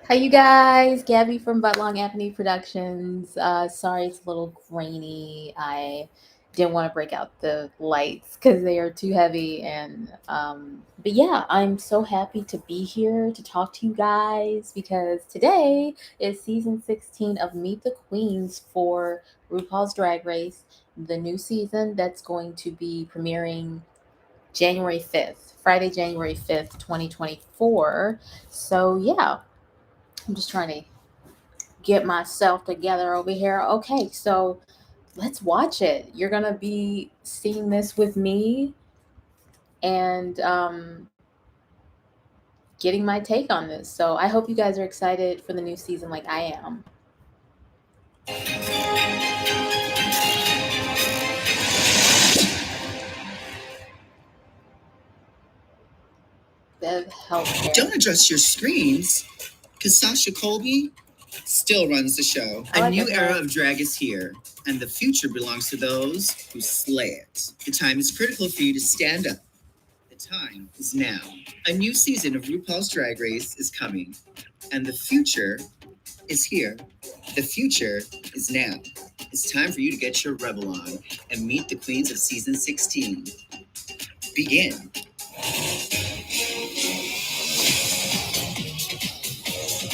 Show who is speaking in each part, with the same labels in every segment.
Speaker 1: Hi, you guys. Gabby from Buttlong Avenue Productions. Sorry, it's a little grainy. I didn't want to break out the lights because they are too heavy. But yeah, I'm so happy to be here to talk to you guys because today is season 16 of Meet the Queens for RuPaul's Drag Race, the new season that's going to be premiering January 5th, Friday, January 5th, 2024. So yeah, I'm just trying to get myself together over here. Okay, so let's watch it. You're gonna be seeing this with me and getting my take on this. So I hope you guys are excited for the new season like I am. Bev
Speaker 2: Don't
Speaker 1: Healthcare.
Speaker 2: adjust your screens, because Sasha Colby still runs the show.
Speaker 1: I
Speaker 2: A
Speaker 1: like
Speaker 2: new
Speaker 1: it,
Speaker 2: era
Speaker 1: Bev.
Speaker 2: of drag is here, and the future belongs to those who slay it. The time is critical for you to stand up. The time is now. A new season of RuPaul's Drag Race is coming, and the future is here. The future is now. It's time for you to get your rebel on and meet the queens of season 16. Begin.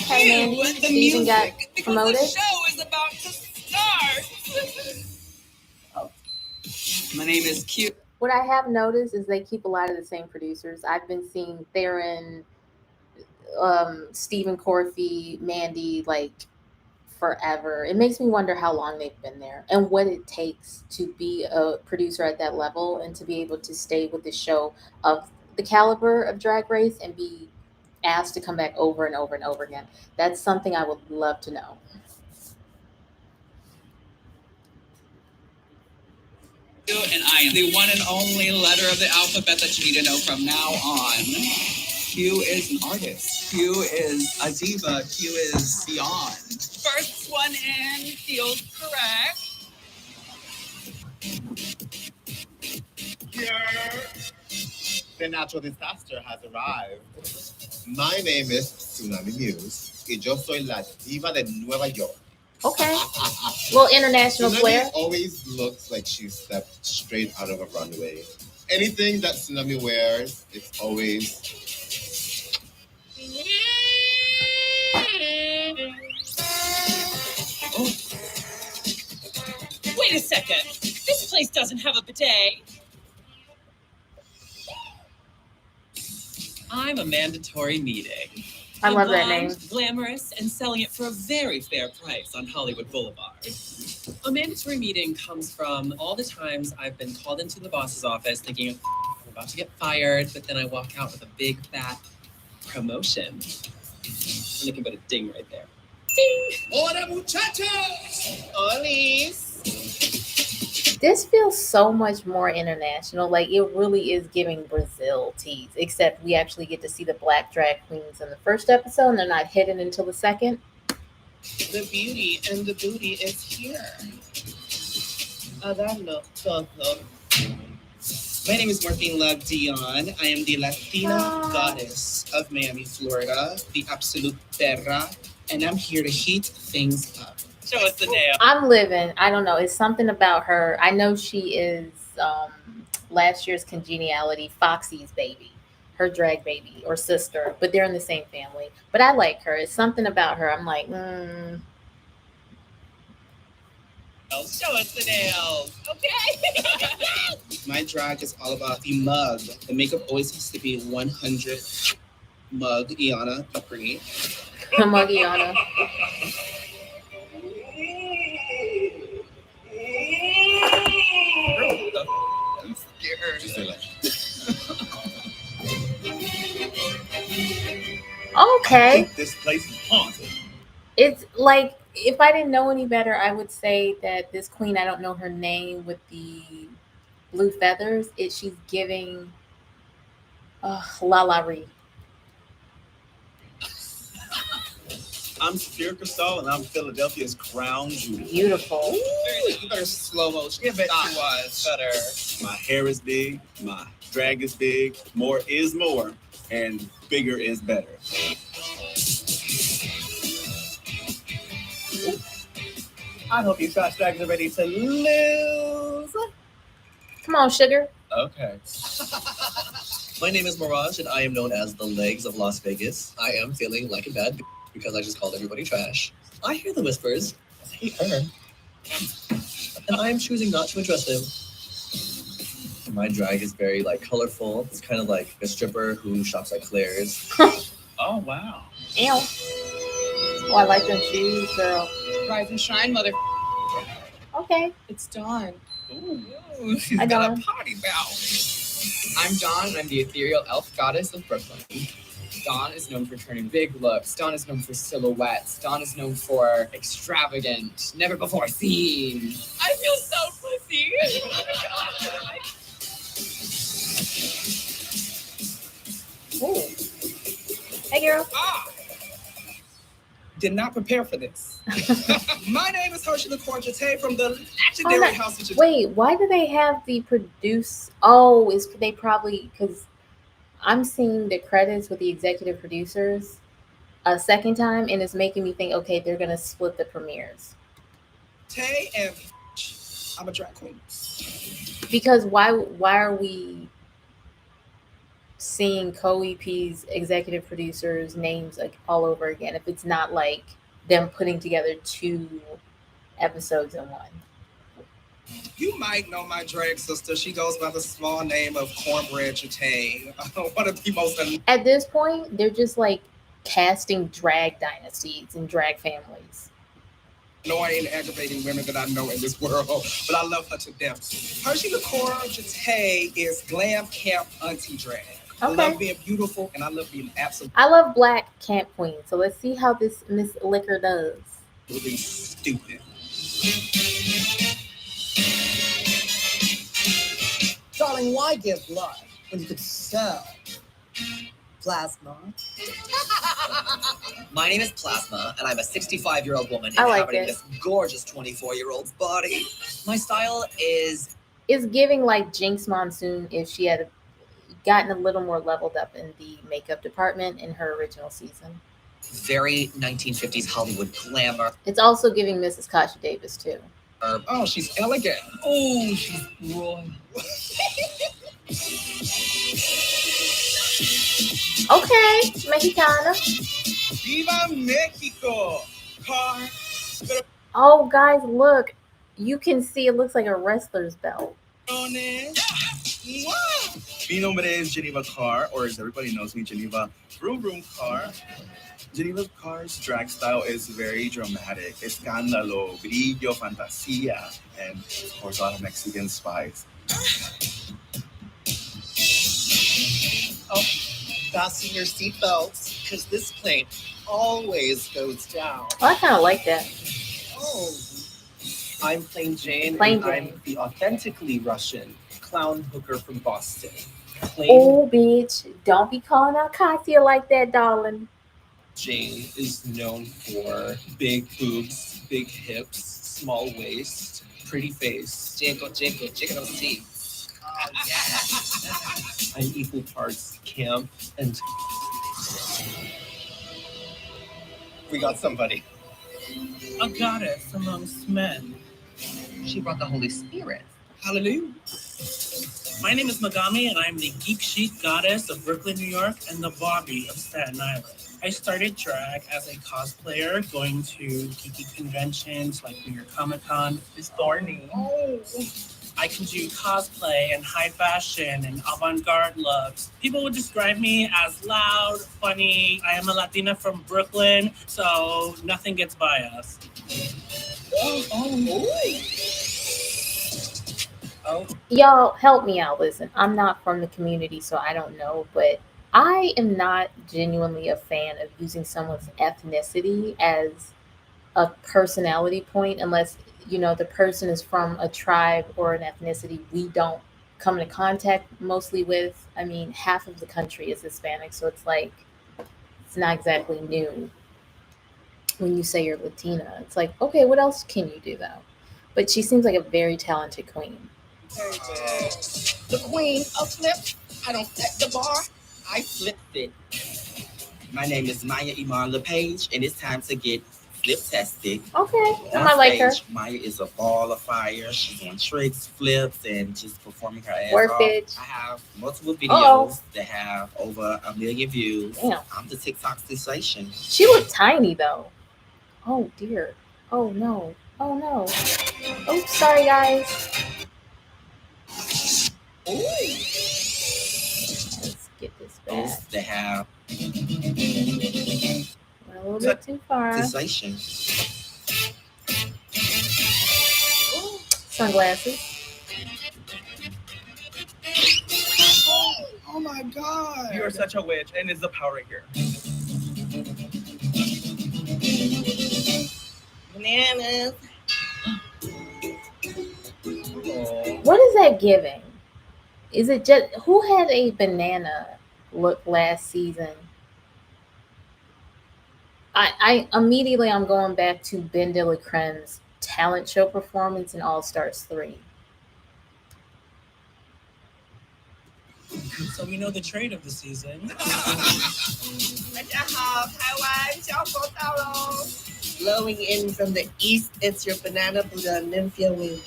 Speaker 1: Hey Mandy, Steven got promoted.
Speaker 2: The show is about to start. My name is Q.
Speaker 1: What I have noticed is they keep a lot of the same producers. I've been seeing Theron, Stephen Corfey, Mandy, like forever. It makes me wonder how long they've been there and what it takes to be a producer at that level and to be able to stay with the show of the caliber of Drag Race and be asked to come back over and over and over again. That's something I would love to know.
Speaker 2: And I am the one and only letter of the alphabet that you need to know from now on. Q is an artist. Q is a diva. Q is beyond. First one in feels correct.
Speaker 3: Here, the natural disaster has arrived. My name is Tsunami Muse, y yo soy la diva de Nueva York.
Speaker 1: Okay. Little international
Speaker 3: Tsunami
Speaker 1: flair.
Speaker 3: always looks like she stepped straight out of a runway. Anything that Tsunami wears, it's always.
Speaker 2: Oh. Wait a second. This place doesn't have a bidet. I'm a mandatory meeting.
Speaker 1: I
Speaker 2: I'm
Speaker 1: love that
Speaker 2: blonde,
Speaker 1: name.
Speaker 2: glamorous, and selling it for a very fair price on Hollywood Boulevard. A mandatory meeting comes from all the times I've been called into the boss's office thinking I'm about to get fired, but then I walk out with a big fat promotion. I'm looking at a ding right there. Ding! Hola muchachos! Olis!
Speaker 1: This feels so much more international. Like it really is giving Brazil tease, except we actually get to see the black drag queens in the first episode and they're not hidden until the second.
Speaker 2: The beauty and the booty is here. Háganlo todo. My name is Morphine Love Dion. I am the Latina goddess of Miami, Florida, the absolute terra, and I'm here to heat things up. Show us the nail.
Speaker 1: I'm living. I don't know. It's something about her. I know she is last year's Congeniality, Foxy's baby, her drag baby or sister, but they're in the same family. But I like her. It's something about her. I'm like,
Speaker 2: Show us the nails, okay? My drag is all about the mug. The makeup always has to be 100 mug. Iana, be pretty.
Speaker 1: Mugiana.
Speaker 2: I'm scared.
Speaker 3: Just like,
Speaker 1: Okay.
Speaker 3: this place is haunted.
Speaker 1: It's like if I didn't know any better, I would say that this queen, I don't know her name with the blue feathers, she's giving La Ree.
Speaker 3: I'm Sophia Cristal, and I'm Philadelphia's crown jewel.
Speaker 1: Beautiful.
Speaker 2: You better slow motion. Yeah, bet you was better.
Speaker 3: My hair is big, my drag is big, more is more, and bigger is better.
Speaker 4: I hope you trash drags are ready to lose.
Speaker 1: Come on, sugar.
Speaker 4: Okay. My name is Mirage, and I am known as the Legs of Las Vegas. I am feeling like a bad because I just called everybody trash. I hear the whispers. I hate her. And I am choosing not to address them. My drag is very colorful. It's kind of like a stripper who shops at Claire's. Oh wow.
Speaker 1: Ew. Oh, I like them shoes, girl.
Speaker 5: Rise and shine, mother.
Speaker 1: Okay.
Speaker 5: It's Dawn.
Speaker 4: Ooh, she's
Speaker 1: Hi,
Speaker 4: got
Speaker 1: Dawn.
Speaker 4: a party bell.
Speaker 5: I'm Dawn, and I'm the ethereal elf goddess of Brooklyn. Dawn is known for turning big looks. Dawn is known for silhouettes. Dawn is known for extravagant, never before seen. I feel so pussy.
Speaker 1: Ooh. Hey, girl.
Speaker 4: Did not prepare for this. My name is Hershey LaCourgette from the legendary House of Jate.
Speaker 1: Wait, why do they have the produce? Oh, is they probably because I'm seeing the credits with the executive producers a second time, and it's making me think, okay, they're gonna split the premieres.
Speaker 4: Tay and I'm a drag queen.
Speaker 1: Because why are we seeing co-EP's executive producers' names like all over again if it's not like them putting together 2 episodes in one?
Speaker 4: You might know my drag sister. She goes by the small name of Cornbread Jate. One of the most
Speaker 1: At this point, they're just like casting drag dynasties and drag families.
Speaker 4: annoying, aggravating women that I know in this world, but I love her to death. Hershey LaCourgette is glam camp auntie drag. I
Speaker 1: Okay.
Speaker 4: love being beautiful, and I love being absolutely
Speaker 1: I love Black Camp Queen, so let's see how this Miss Liquor does.
Speaker 4: stupid.
Speaker 6: Darling, why give blood when you could sell plasma?
Speaker 7: My name is Plasma, and I'm a 65-year-old woman
Speaker 1: I like
Speaker 7: inhabiting
Speaker 1: it.
Speaker 7: this gorgeous 24-year-old's body. My style is
Speaker 1: It's giving like Jinx Monsoon if she had gotten a little more leveled up in the makeup department in her original season.
Speaker 7: very 1950s Hollywood glamour.
Speaker 1: It's also giving Mrs. Kasha Davis too.
Speaker 4: Oh, she's elegant.
Speaker 5: Oh, she's royal.
Speaker 1: Okay, Mexicana.
Speaker 4: Viva Mexico! Car.
Speaker 1: Oh, guys, look. You can see it looks like a wrestler's belt.
Speaker 4: Mi nombre es Geneva Carr, or as everybody knows me, Geneva Vroom Vroom Carr. Geneva Carr's drag style is very dramatic. Escándalo, brillo, fantasía, and of course a lot of Mexican spice.
Speaker 6: Fasten your seatbelts, because this plane always goes down.
Speaker 1: Oh, I kind of like that.
Speaker 6: Oh,
Speaker 4: I'm Plain Jane,
Speaker 1: Plain
Speaker 4: and I'm
Speaker 1: Jane.
Speaker 4: the authentically Russian clown hooker from Boston. Plain
Speaker 1: Oh, bitch. Don't be calling out Katya like that, darling.
Speaker 4: Jane is known for big boobs, big hips, small waist, pretty face.
Speaker 7: Jingle, jingle, jingle seat.
Speaker 4: I'm equal parts camp and. We got somebody.
Speaker 8: A goddess amongst men.
Speaker 7: She brought the Holy Spirit.
Speaker 4: Hallelujah.
Speaker 8: My name is Megami, and I'm the geek chic goddess of Brooklyn, New York, and the Barbie of Staten Island. I started drag as a cosplayer, going to geeky conventions like New York Comic Con. It's thorny. I can do cosplay and high fashion and avant-garde looks. People would describe me as loud, funny. I am a Latina from Brooklyn, so nothing gets by us.
Speaker 1: Y'all, help me out. Listen, I'm not from the community, so I don't know, but I am not genuinely a fan of using someone's ethnicity as a personality point unless, you know, the person is from a tribe or an ethnicity we don't come into contact mostly with. I mean, half of the country is Hispanic, so it's like, it's not exactly new when you say you're Latina. It's like, okay, what else can you do though? But she seems like a very talented queen.
Speaker 6: the queen of flip. I don't set the bar. I flip it.
Speaker 9: My name is Maya Iman LePage, and it's time to get flip tested.
Speaker 1: Okay, I
Speaker 9: On
Speaker 1: might like her.
Speaker 9: stage, Maya is a ball of fire. She's on tricks, flips, and just performing her ass
Speaker 1: Work
Speaker 9: off.
Speaker 1: bitch.
Speaker 9: I have multiple videos
Speaker 1: Uh-oh.
Speaker 9: that have over 1 million views.
Speaker 1: Damn.
Speaker 9: I'm the TikTok sensation.
Speaker 1: She looked tiny though. Oh dear. Oh no. Oh no. Oh, sorry guys. Ooh. Let's get this
Speaker 9: Those
Speaker 1: back.
Speaker 9: that have
Speaker 1: Went a little bit too far.
Speaker 9: sensation.
Speaker 1: Sunglasses.
Speaker 7: Oh my God.
Speaker 10: You are such a witch, and it's the power right here.
Speaker 7: Bananas.
Speaker 1: What is that giving? Is it just who had a banana look last season? I immediately I'm going back to Ben de la Creme's talent show performance in All Stars 3.
Speaker 8: So we know the trade of the season.
Speaker 6: Blowing in from the east, it's your banana Buddha Nymphia Wing.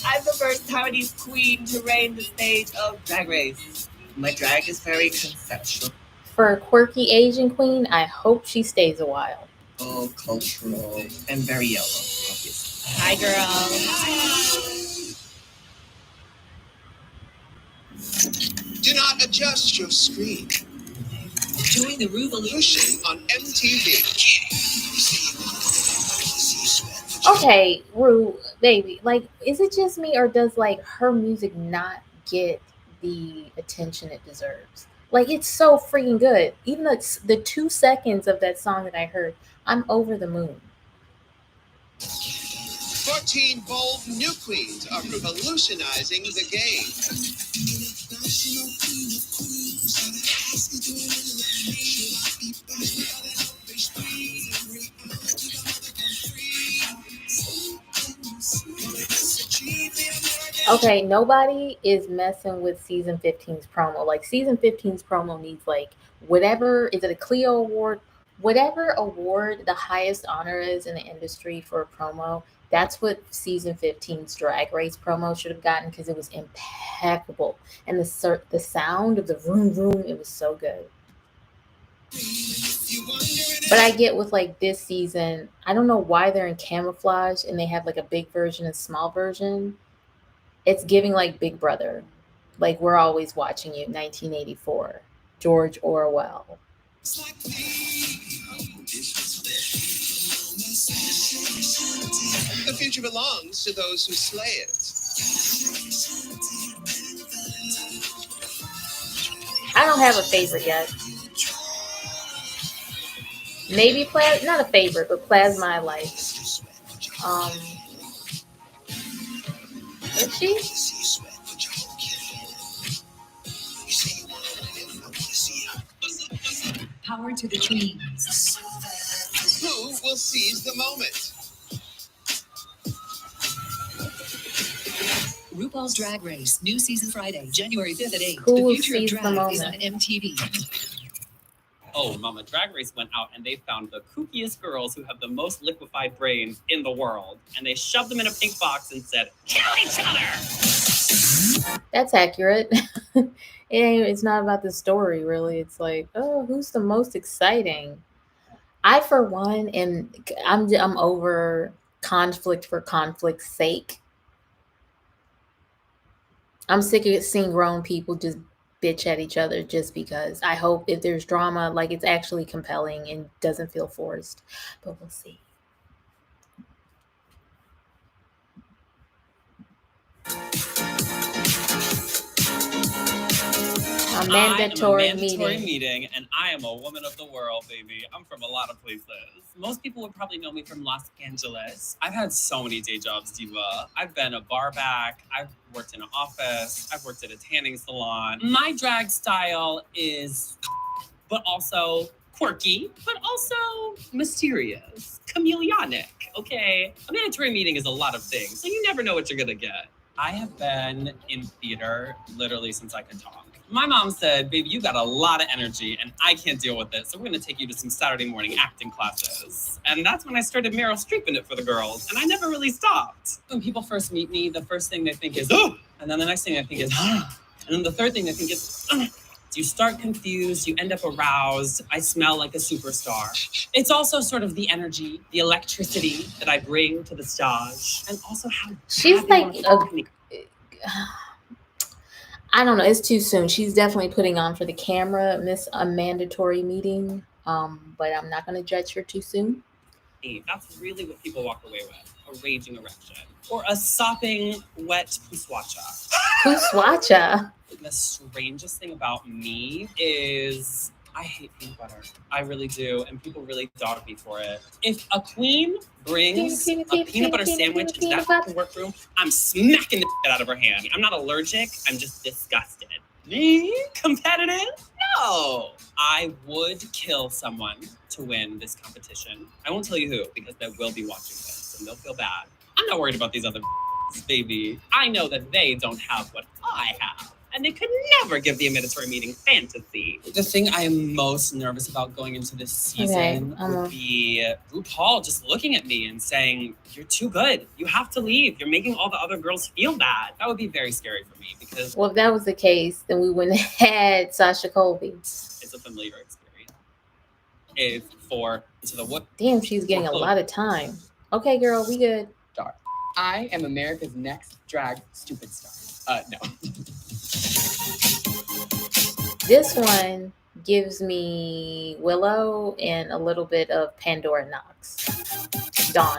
Speaker 7: I'm the first Taiwanese queen to reign the stage of Drag Race. My drag is very conceptual.
Speaker 1: For a quirky Asian queen, I hope she stays a while.
Speaker 7: Oh, cultural and very yellow, obviously. Hi, girl.
Speaker 3: Do not adjust your screen.
Speaker 7: Doing the
Speaker 3: Revolution on MTV.
Speaker 1: Okay, Rue, baby, like, is it just me or does like her music not get the attention it deserves? Like, it's so freaking good. Even the 2 seconds of that song that I heard, I'm over the moon.
Speaker 3: 14 bold new queens are revolutionizing the game.
Speaker 1: Okay, nobody is messing with season 15's promo. Like, season 15's promo needs like whatever, is it a Clio award? Whatever award the highest honor is in the industry for a promo, that's what season 15's Drag Race promo should have gotten because it was impeccable. And the sound of the vroom vroom, it was so good. But I get with like this season, I don't know why they're in camouflage and they have like a big version and small version. It's giving like Big Brother. Like, we're always watching you, 1984. George Orwell.
Speaker 3: The future belongs to those who slay it.
Speaker 1: I don't have a favorite yet. Maybe not a favorite, but Plasma I like. Is she?
Speaker 11: Power to the queens.
Speaker 3: Who will seize the moment?
Speaker 11: RuPaul's Drag Race, new season Friday, January 5th at 8.
Speaker 1: Who
Speaker 11: The
Speaker 1: will
Speaker 11: future of
Speaker 1: seize the
Speaker 11: drag is on
Speaker 1: moment?
Speaker 11: MTV.
Speaker 10: Oh, Mama, Drag Race went out and they found the kookiest girls who have the most liquefied brains in the world. And they shoved them in a pink box and said, kill each other!
Speaker 1: That's accurate. It's not about the story, really. It's like, oh, who's the most exciting? I, for one, and I'm over conflict for conflict's sake. I'm sick of seeing grown people just bitch at each other just because. I hope if there's drama, like, it's actually compelling and doesn't feel forced. But we'll see. A mandatory
Speaker 10: meeting, and I am a woman of the world, baby. I'm from a lot of places. Most people would probably know me from Los Angeles. I've had so many day jobs, Diva. I've been a bar back. I've worked in an office. I've worked at a tanning salon. My drag style is, but also quirky, but also mysterious, chameleonic, okay? A mandatory meeting is a lot of things, so you never know what you're gonna get. I have been in theater literally since I could talk. My mom said, baby, you got a lot of energy and I can't deal with it. So we're going to take you to some Saturday morning acting classes. And that's when I started Meryl Streeping it for the girls. And I never really stopped. When people first meet me, the first thing they think is, oh, and then the next thing they think is, ah. And then the third thing they think is, you start confused, you end up aroused. I smell like a superstar. It's also sort of the energy, the electricity that I bring to the stage. And also how
Speaker 1: She's like I don't know. It's too soon. She's definitely putting on for the camera, miss a mandatory meeting. But I'm not going to judge her too soon.
Speaker 10: That's really what people walk away with: a raging erection or a sopping wet puswacha.
Speaker 1: Puswacha.
Speaker 10: The strangest thing about me is I hate peanut butter. I really do, and people really dog me for it. If a queen brings a peanut butter sandwich into that fucking workroom, I'm smacking the shit out of her hand. I'm not allergic. I'm just disgusted. Me? Competitive? No. I would kill someone to win this competition. I won't tell you who, because they will be watching this, and they'll feel bad. I'm not worried about these other baby. I know that they don't have what I have. And they could never give the mandatory meeting fantasy. The thing I am most nervous about going into this season would be RuPaul just looking at me and saying, you're too good. You have to leave. You're making all the other girls feel bad. That would be very scary for me because...
Speaker 1: Well, if that was the case, then we wouldn't have had Sasha Colby.
Speaker 10: It's a familiar experience. If for... to the what?
Speaker 1: Damn, she's getting a lot of time. Okay, girl, we good.
Speaker 5: Star. I am America's next drag stupid star. No.
Speaker 1: This one gives me Willow and a little bit of Pandora Knox. Dawn.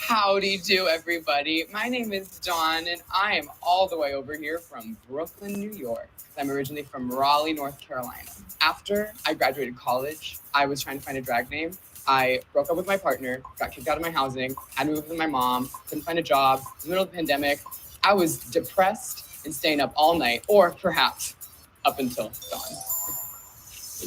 Speaker 5: Howdy do, everybody. My name is Dawn, and I am all the way over here from Brooklyn, New York. I'm originally from Raleigh, North Carolina. After I graduated college, I was trying to find a drag name. I broke up with my partner, got kicked out of my housing, had to move with my mom, couldn't find a job, in the middle of the pandemic. I was depressed and staying up all night, or perhaps up until dawn.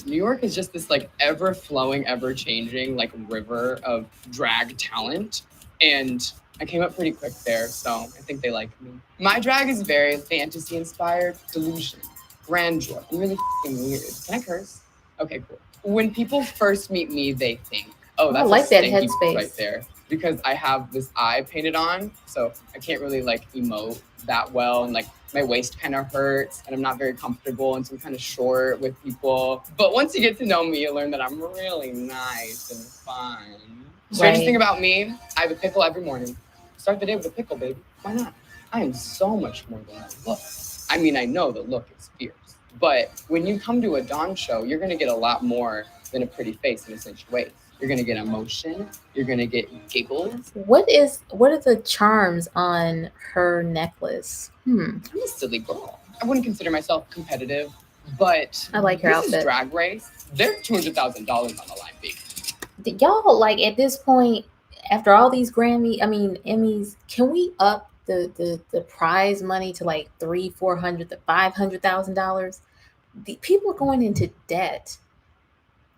Speaker 5: New York is just this like ever-flowing, ever-changing like river of drag talent. And I came up pretty quick there, so I think they like me. My drag is very fantasy-inspired, delusion, grandeur. I'm really weird. Can I curse? Okay, cool. When people first meet me, they think, oh, that's
Speaker 1: like that
Speaker 5: stinky
Speaker 1: headspace
Speaker 5: right there. Because I have this eye painted on, so I can't really like emote that well, and like my waist kind of hurts, and I'm not very comfortable, and so I'm kind of short with people. But once you get to know me, you learn that I'm really nice and fun. Strangest thing about me, I have a pickle every morning. Start the day with a pickle, baby. Why not? I am so much more than I look. I mean, I know the look is fierce, but when you come to a Dawn show, you're gonna get a lot more than a pretty face and a cinch waist. You're gonna get emotion. You're gonna get giggles.
Speaker 1: What are the charms on her necklace?
Speaker 5: I'm a silly girl. I wouldn't consider myself competitive, but
Speaker 1: I like her
Speaker 5: this
Speaker 1: outfit.
Speaker 5: Is Drag Race. There's $200,000 on the line, baby.
Speaker 1: Y'all, like at this point, after all these Emmys, can we up the prize money to like $300,000, $400,000 to $500,000? The people are going into debt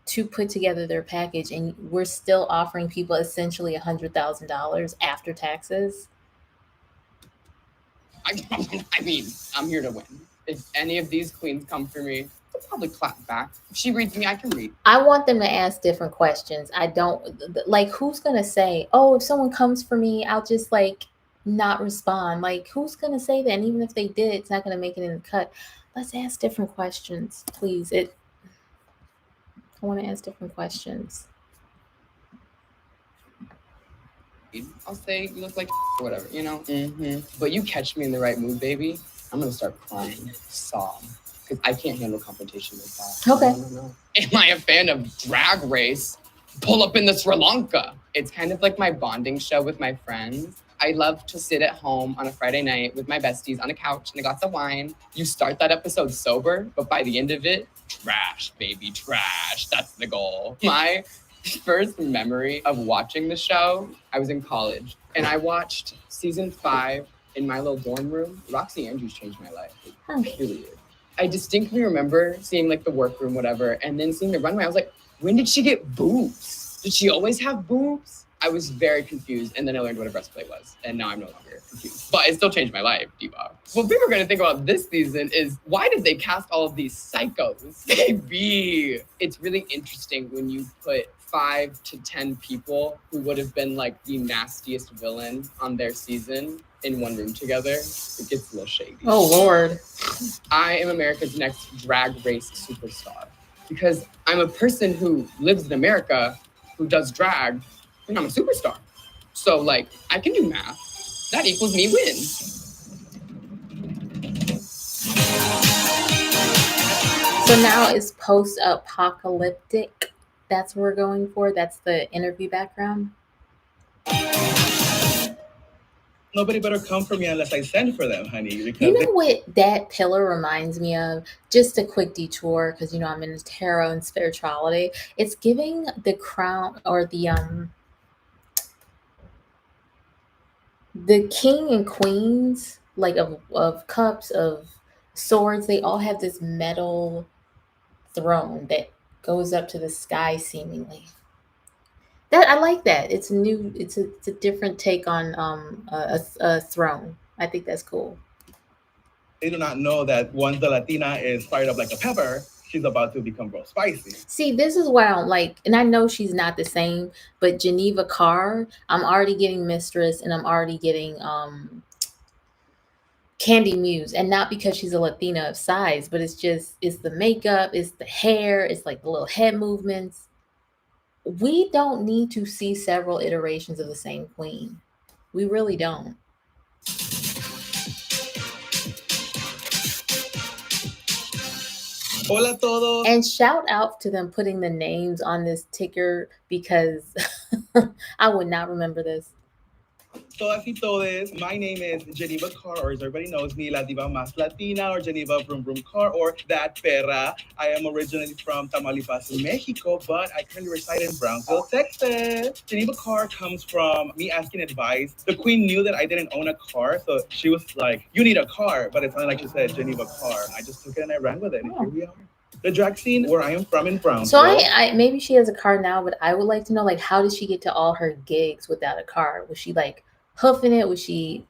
Speaker 1: to put together their package, and we're still offering people essentially $100,000 after taxes.
Speaker 5: I mean, I'm here to win. If any of these queens come for me, they'll probably clap back. If she reads me, I can read.
Speaker 1: I want them to ask different questions. I don't like who's gonna say, oh, if someone comes for me, I'll just like not respond. Like who's gonna say that? And even if they did, it's not gonna make it in the cut. Let's ask different questions, please. I want to ask different questions.
Speaker 5: I'll say you look like or whatever, you know? But you catch me in the right mood, baby, I'm gonna start crying, sob, because I can't handle confrontation like that.
Speaker 1: Okay.
Speaker 5: No. Am I a fan of Drag Race? Pull up in the Sri Lanka. It's kind of like my bonding show with my friends. I love to sit at home on a Friday night with my besties on a couch and a glass of wine. You start that episode sober, but by the end of it, trash, baby, trash. That's the goal. My first memory of watching the show, I was in college, and I watched season 5 in my little dorm room. Roxy Andrews changed my life. Period. I distinctly remember seeing like the workroom, whatever, and then seeing the runway. I was like, when did she get boobs? Did she always have boobs? I was very confused, and then I learned what a breastplate was, and now I'm no longer confused. But it still changed my life, diva. what people are going to think about this season is, why did they cast all of these psychos? Baby. It's really interesting when you put 5 to 10 people who would have been like the nastiest villain on their season in one room together. It gets a little shady.
Speaker 1: Oh, Lord.
Speaker 5: I am America's next drag race superstar because I'm a person who lives in America, who does drag, and I'm a superstar. So, like, I can do math. That equals me win.
Speaker 1: So now it's post-apocalyptic. That's what we're going for. That's the interview background.
Speaker 12: Nobody better come for me unless I send for them, honey. Because
Speaker 1: You know what that pillar reminds me of? Just a quick detour, because you know I'm into tarot and spirituality. It's giving the crown or the king and queens, like of cups, of swords. They all have this metal throne that goes up to the sky, seemingly. That I like that. It's new. It's a different take on a throne. I think that's cool.
Speaker 12: they do not know that once the Latina is fired up like a pepper, she's about to become real spicy.
Speaker 1: See, this is what I don't like, and I know she's not the same, but Geneva Carr, I'm already getting Mistress, and I'm already getting Candy Muse, and not because she's a Latina of size, but it's the makeup, it's the hair, it's like the little head movements. We don't need to see several iterations of the same queen. We really don't.
Speaker 12: Hola todos.
Speaker 1: And shout out to them putting the names on this ticker, because I would not remember this.
Speaker 12: Todas y todes, my name is Geneva Carr, or as everybody knows me, La Diva Más Latina, or Geneva Vroom Vroom Carr, or That Perra. I am originally from Tamaulipas, Mexico, but I currently reside in Brownsville, Texas. Geneva Carr comes from me asking advice. The queen knew that I didn't own a car, so she was like, you need a car, but it sounded like she said Geneva Carr. I just took it and I ran with it, and here we are. The drag scene where I am from in Brownsville.
Speaker 1: So I maybe she has a car now, but I would like to know, like, how did she get to all her gigs without a car? Was she like hoofing it? Was she?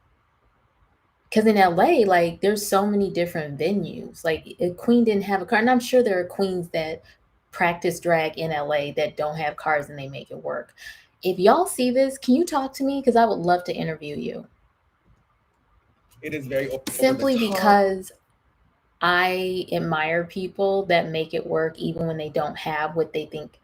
Speaker 1: Because in LA, like, there's so many different venues. Like, a queen didn't have a car, and I'm sure there are queens that practice drag in LA that don't have cars and they make it work. If y'all see this, can you talk to me? Because I would love to interview you.
Speaker 12: It is very
Speaker 1: simply because I admire people that make it work even when they don't have what they think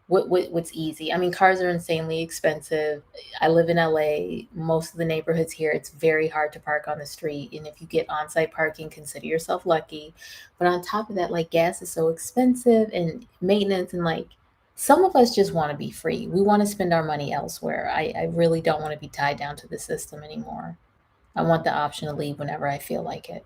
Speaker 1: what's easy. I mean, cars are insanely expensive. I live in LA. Most of the neighborhoods here, it's very hard to park on the street. And if you get on-site parking, consider yourself lucky. But on top of that, like, gas is so expensive, and maintenance, and like, some of us just want to be free. We want to spend our money elsewhere. I really don't want to be tied down to the system anymore. I want the option to leave whenever I feel like it.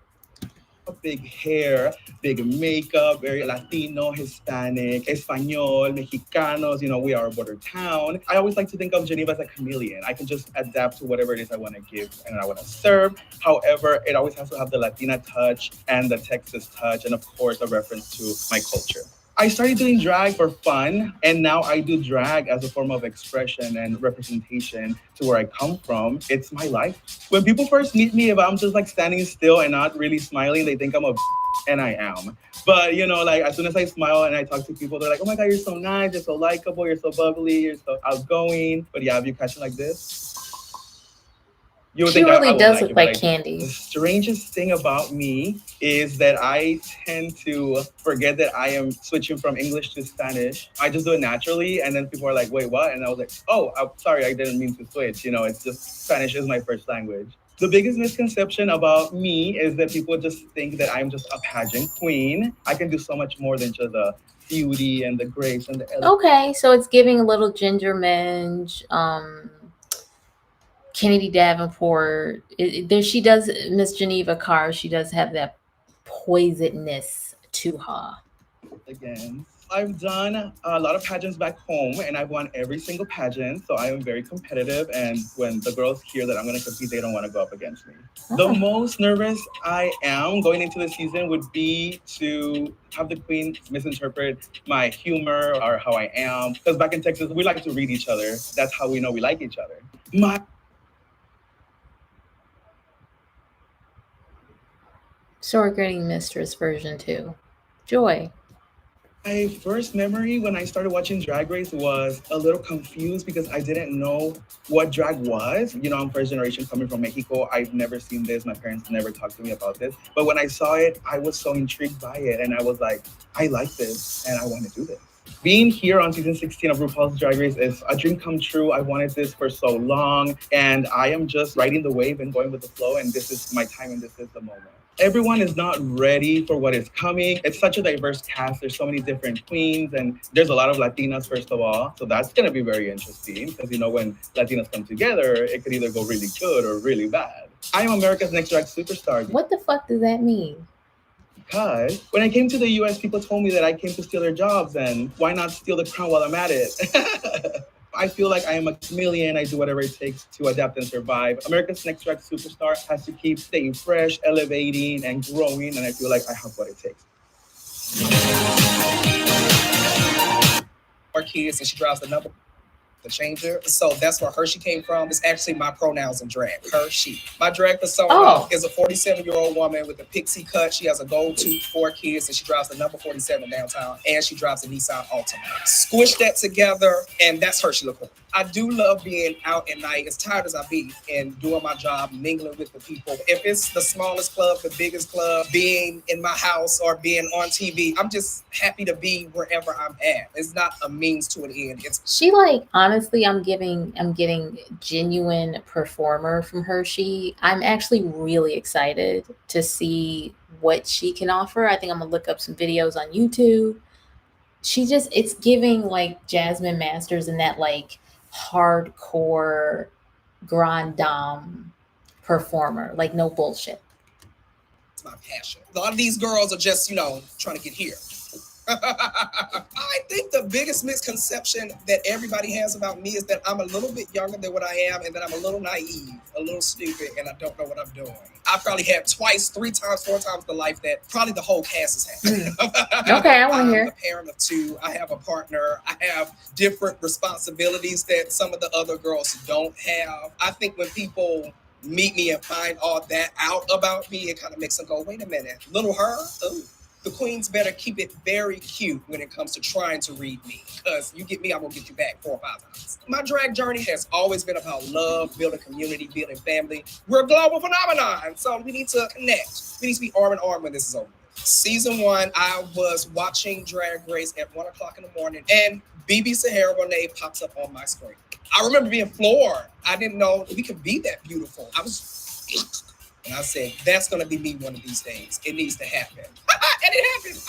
Speaker 12: Big hair, big makeup, very Latino, Hispanic, Espanol, Mexicanos, you know, we are a border town. I always like to think of Geneva as a chameleon. I can just adapt to whatever it is I want to give and I want to serve. However, it always has to have the Latina touch and the Texas touch, and of course, a reference to my culture. I started doing drag for fun, and now I do drag as a form of expression and representation to where I come from. It's my life. When people first meet me, if I'm just like standing still and not really smiling, they think I'm a and I am. But you know, like, as soon as I smile and I talk to people, they're like, oh my God, you're so nice, you're so likable, you're so bubbly, you're so outgoing. But yeah, if you catch it like this, you would
Speaker 1: She
Speaker 12: think
Speaker 1: really
Speaker 12: would
Speaker 1: does look
Speaker 12: it,
Speaker 1: like
Speaker 12: but
Speaker 1: Candy.
Speaker 12: The strangest thing about me is that I tend to forget that I am switching from English to Spanish. I just do it naturally, and then people are like, wait, what? And I was like, oh, I'm sorry, I didn't mean to switch. You know, it's just Spanish is my first language. The biggest misconception about me is that people just think that I'm just a pageant queen. I can do so much more than just the beauty and the grace and the elegance.
Speaker 1: Okay, so it's giving a little Ginger Minge, Kennedy Davenport. She does, Miss Geneva Carr, she does have that poisonous to her.
Speaker 12: Again, I've done a lot of pageants back home, and I've won every single pageant, so I am very competitive, and when the girls hear that I'm going to compete, they don't want to go up against me. The most nervous I am going into the season would be to have the queen misinterpret my humor or how I am, because back in Texas, we like to read each other. That's how we know we like each other.
Speaker 1: Sword Grading Mistress version 2. Joy.
Speaker 12: My first memory when I started watching Drag Race was a little confused because I didn't know what drag was. You know, I'm first generation coming from Mexico. I've never seen this. My parents never talked to me about this. But when I saw it, I was so intrigued by it. And I was like, I like this and I want to do this. Being here on season 16 of RuPaul's Drag Race is a dream come true. I wanted this for so long, and I am just riding the wave and going with the flow. And this is my time, and this is the moment. Everyone is not ready for what is coming. It's such a diverse cast. There's so many different queens, and there's a lot of Latinas, first of all. So that's going to be very interesting because, you know, when Latinas come together, it could either go really good or really bad. I am America's Next Drag Superstar.
Speaker 1: What the fuck does that mean?
Speaker 12: Because when I came to the US, people told me that I came to steal their jobs, and why not steal the crown while I'm at it? I feel like I am a chameleon. I do whatever it takes to adapt and survive. America's Next Drag Superstar has to keep staying fresh, elevating, and growing, and I feel like I have what it takes.
Speaker 13: Our kids, and she drives the number. The changer. So that's where Hershey came from. It's actually my pronouns in drag. Hershey. My drag persona is a 47-year-old woman with a pixie cut. She has a gold tooth, 4 kids, and she drives the number 47 downtown. And she drives a Nissan Altima. Squish that together, and that's Hershey LaCour. I do love being out at night, as tired as I be, and doing my job, mingling with the people. If it's the smallest club, the biggest club, being in my house or being on TV, I'm just happy to be wherever I'm at. It's not a means to an end.
Speaker 1: She like honestly, I'm getting genuine performer from Hershey. I'm actually really excited to see what she can offer. I think I'm gonna look up some videos on YouTube. It's giving like Jasmine Masters and that like hardcore grand dame performer, like no bullshit.
Speaker 13: It's my passion. A lot of these girls are just, you know, trying to get here. I think the biggest misconception that everybody has about me is that I'm a little bit younger than what I am, and that I'm a little naive, a little stupid, and I don't know what I'm doing. I probably had twice, 3 times, 4 times the life that probably the whole cast has had.
Speaker 1: Okay, I want to hear.
Speaker 13: I'm a parent of 2. I have a partner. I have different responsibilities that some of the other girls don't have. I think when people meet me and find all that out about me, it kind of makes them go, wait a minute, little her? Ooh. The queens better keep it very cute when it comes to trying to read me, because you get me, I'm gonna get you back 4 or 5 times. My drag journey has always been about love, building community, building family. We're a global phenomenon, so we need to connect. We need to be arm in arm when this is over. Season 1, I was watching Drag Race at 1 o'clock in the morning, and BB Sahara Bonet pops up on my screen. I remember being floored. I didn't know we could be that beautiful. And I said, that's going to be me one of these days. It needs to happen. And it happened.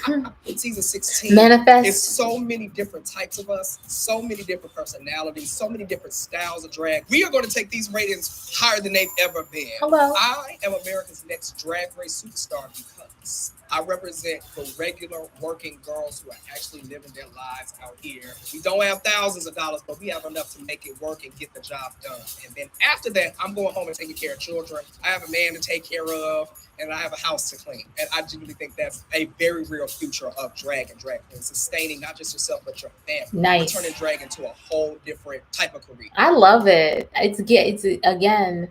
Speaker 13: I'm here. In season 16,
Speaker 1: Manifest.
Speaker 13: It's so many different types of us, so many different personalities, so many different styles of drag. We are going to take these ratings higher than they've ever been.
Speaker 1: Hello.
Speaker 13: I am America's Next Drag Race Superstar because I represent the regular working girls who are actually living their lives out here. We don't have thousands of dollars, but we have enough to make it work and get the job done. And then after that, I'm going home and taking care of children. I have a man to take care of, and I have a house to clean. And I genuinely think that's a very real future of drag and drag queen, sustaining not just yourself, but your family.
Speaker 1: Nice.
Speaker 13: Turning drag into a whole different type of career.
Speaker 1: I love it. It's again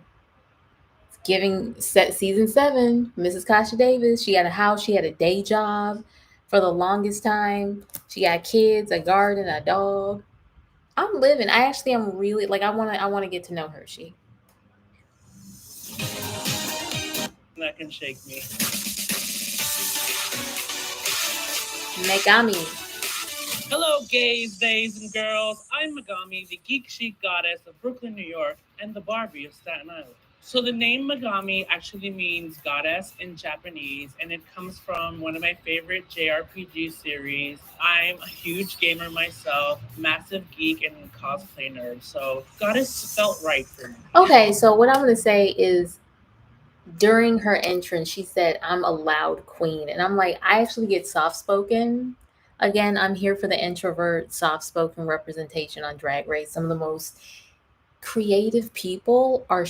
Speaker 1: giving season 7, Mrs. Kasha Davis. She had a house, she had a day job for the longest time. She got kids, a garden, a dog. I'm living. I actually am really like I want to get to know Hershey.
Speaker 8: That can shake me.
Speaker 1: Megami.
Speaker 8: Hello, gays, days, and girls. I'm Megami, the geek chic goddess of Brooklyn, New York, and the Barbie of Staten Island. So the name Megami actually means goddess in Japanese, and it comes from one of my favorite JRPG series. I'm a huge gamer myself, massive geek and cosplay nerd, so goddess felt right for me.
Speaker 1: Okay, so what I'm going to say is during her entrance, she said, I'm a loud queen. And I'm like, I actually get soft-spoken. Again, I'm here for the introvert, soft-spoken representation on Drag Race. Some of the most creative people are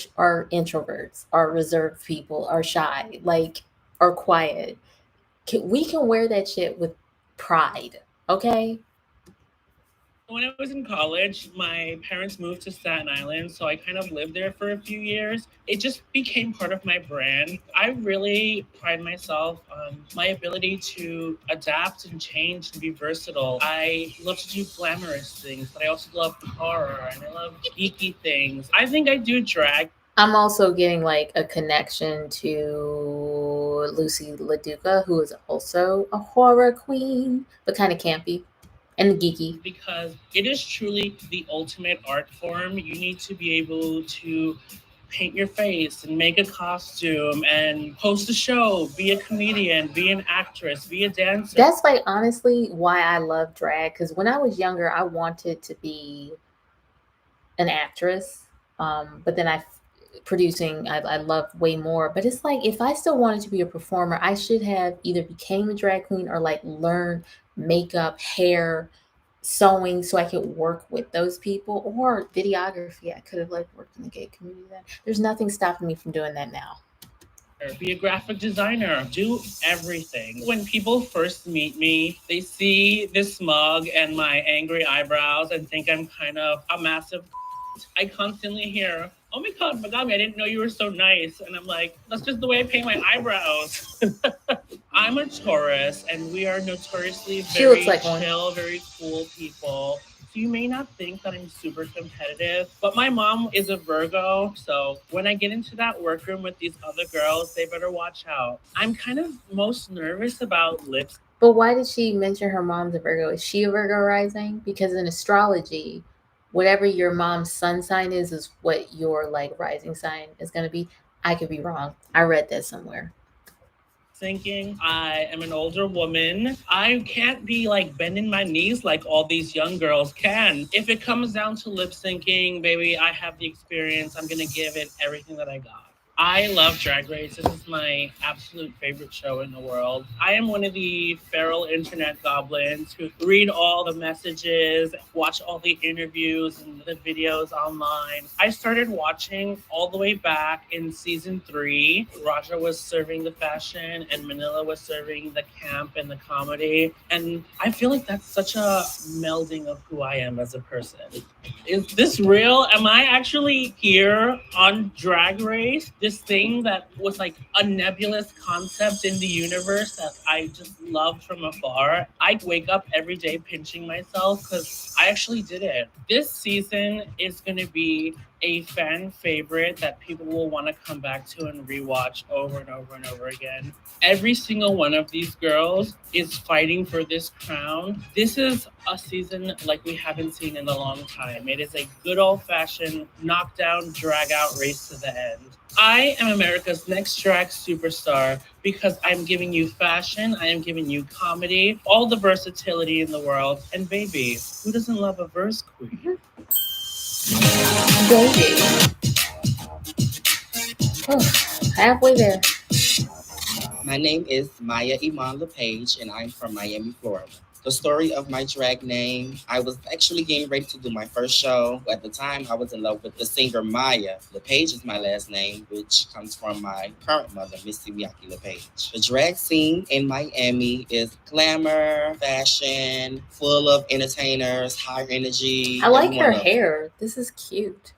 Speaker 1: introverts, are reserved people, are shy, like are quiet. We can wear that shit with pride, okay?
Speaker 8: When I was in college, my parents moved to Staten Island, so I kind of lived there for a few years. It just became part of my brand. I really pride myself on my ability to adapt and change and be versatile. I love to do glamorous things, but I also love horror and I love geeky things. I think I do drag.
Speaker 1: I'm also getting like a connection to Lucy LaDuca, who is also a horror queen, but kind of campy and geeky.
Speaker 8: Because it is truly the ultimate art form. You need to be able to paint your face and make a costume and host a show, be a comedian, be an actress, be a dancer.
Speaker 1: That's like honestly why I love drag. Because when I was younger, I wanted to be an actress, but then producing I love way more. But it's like if I still wanted to be a performer, I should have either became a drag queen or like learn makeup, hair, sewing so I could work with those people, or videography. I could have like worked in the gay community then. There's nothing stopping me from doing that now.
Speaker 8: Be a graphic designer, do everything. When people first meet me, they see this smug and my angry eyebrows and think I'm kind of a massive. I constantly hear, "Oh my God, Magami, I didn't know you were so nice." And I'm like, that's just the way I paint my eyebrows. I'm a Taurus, and we are notoriously
Speaker 1: She
Speaker 8: very
Speaker 1: looks like one.
Speaker 8: chill, very cool people. So you may not think that I'm super competitive, but my mom is a Virgo. So when I get into that workroom with these other girls, they better watch out. I'm kind of most nervous about lips.
Speaker 1: But why did she mention her mom's a Virgo? Is she a Virgo rising? Because in astrology, whatever your mom's sun sign is what your like rising sign is going to be. I could be wrong. I read that somewhere.
Speaker 8: Thinking I am an older woman. I can't be like bending my knees like all these young girls can. If it comes down to lip syncing, baby, I have the experience. I'm gonna give it everything that I got. I love Drag Race. This is my absolute favorite show in the world. I am one of the feral internet goblins who read all the messages, watch all the interviews and the videos online. I started watching all the way back in season 3. Raja was serving the fashion and Manila was serving the camp and the comedy. And I feel like that's such a melding of who I am as a person. Is this real? Am I actually here on Drag Race? This thing that was like a nebulous concept in the universe that I just loved from afar. I wake up every day pinching myself because I actually did it. This season is going to be a fan favorite that people will want to come back to and rewatch over and over and over again. Every single one of these girls is fighting for this crown. This is a season like we haven't seen in a long time. It is a good old fashioned knockdown, drag out race to the end. I am America's next drag superstar because I'm giving you fashion, I am giving you comedy, all the versatility in the world. And baby, who doesn't love a verse queen?
Speaker 1: Baby. Oh, halfway there.
Speaker 9: My name is Maya Iman LePage, and I'm from Miami, Florida. The story of my drag name, I was actually getting ready to do my first show. At the time, I was in love with the singer Maya. LePage is my last name, which comes from my current mother, Missy Miyake LePage. The drag scene in Miami is glamour, fashion, full of entertainers, high energy.
Speaker 1: I like
Speaker 9: Everyone
Speaker 1: her
Speaker 9: loves
Speaker 1: hair. This is cute.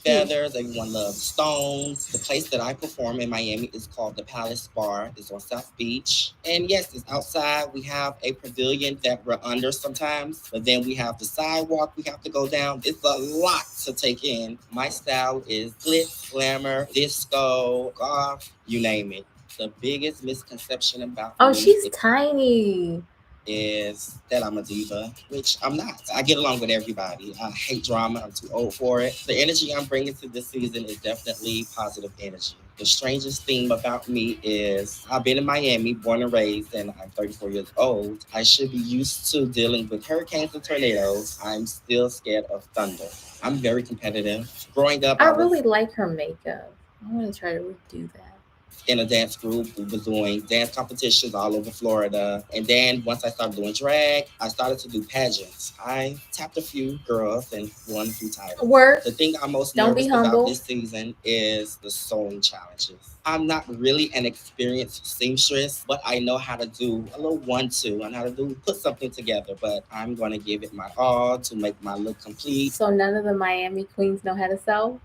Speaker 9: feathers. Everyone loves stones. The place that I perform in Miami is called the Palace Bar. It's on South Beach. And yes, it's outside. We have a pavilion that we're under sometimes, but then we have the sidewalk we have to go down. It's a lot to take in. My style is glitz, glamour, disco, goth, you name it. The biggest misconception about
Speaker 1: Oh,
Speaker 9: me
Speaker 1: she's tiny.
Speaker 9: is that I'm a diva, which I'm not. I get along with everybody. I hate drama. I'm too old for it. The energy I'm bringing to this season is definitely positive energy. The strangest thing about me is I've been in Miami, born and raised, and I'm 34 years old. I should be used to dealing with hurricanes and tornadoes. I'm still scared of thunder. I'm very competitive. Growing up,
Speaker 1: I
Speaker 9: I was
Speaker 1: really like her makeup. I want to try to redo that.
Speaker 9: in a dance group. We were doing dance competitions all over Florida. And then once I started doing drag, I started to do pageants. I tapped a few girls and won a few titles.
Speaker 1: Work.
Speaker 9: The thing I'm most
Speaker 1: Don't be
Speaker 9: nervous about
Speaker 1: humble.
Speaker 9: this season is the sewing challenges. I'm not really an experienced seamstress, but I know how to do a little 1-2 and how to put something together. But I'm going to give it my all to make my look complete.
Speaker 1: So none of the Miami queens know how to sew?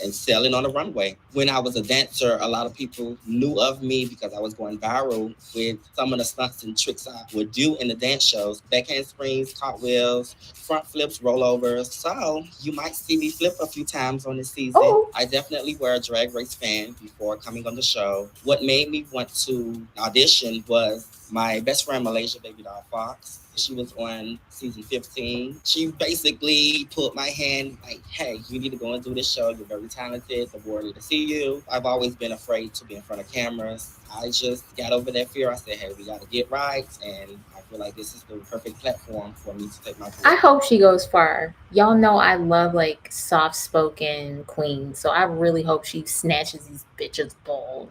Speaker 9: And selling on the runway. When I was a dancer, a lot of people knew of me because I was going viral with some of the stunts and tricks I would do in the dance shows. Backhand springs, cartwheels, front flips, rollovers. So you might see me flip a few times on this season.
Speaker 1: Oh.
Speaker 9: I definitely were a Drag Race fan before coming on the show. What made me want to audition was my best friend, Malaysia Baby Doll Fox. She was on season 15. She basically put my hand like, hey, you need to go and do this show. You're very talented. The world need to see you. I've always been afraid to be in front of cameras. I just got over that fear. I said, hey, we got to get right. And I feel like this is the perfect platform for me to take my career.
Speaker 1: I hope she goes far. Y'all know I love like soft-spoken queens. So I really hope she snatches these bitches bold.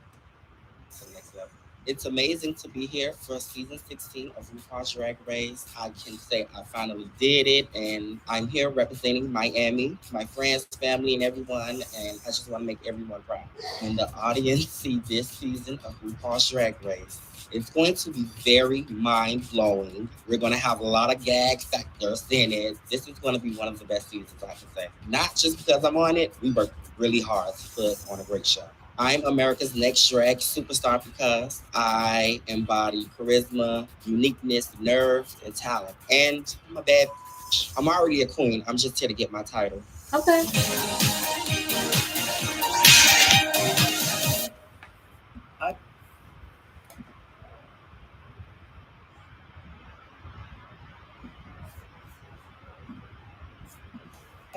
Speaker 9: It's amazing to be here for season 16 of RuPaul's Drag Race. I can say I finally did it, and I'm here representing Miami, my friends, family, and everyone, and I just want to make everyone proud. When the audience see this season of RuPaul's Drag Race, it's going to be very mind-blowing. We're going to have a lot of gag factors in it. This is going to be one of the best seasons, I can say. Not just because I'm on it, we worked really hard to put on a great show. I'm America's next drag superstar because I embody charisma, uniqueness, nerve, and talent. And I'm a bad bitch. I'm already a queen. I'm just here to get my title.
Speaker 1: Okay.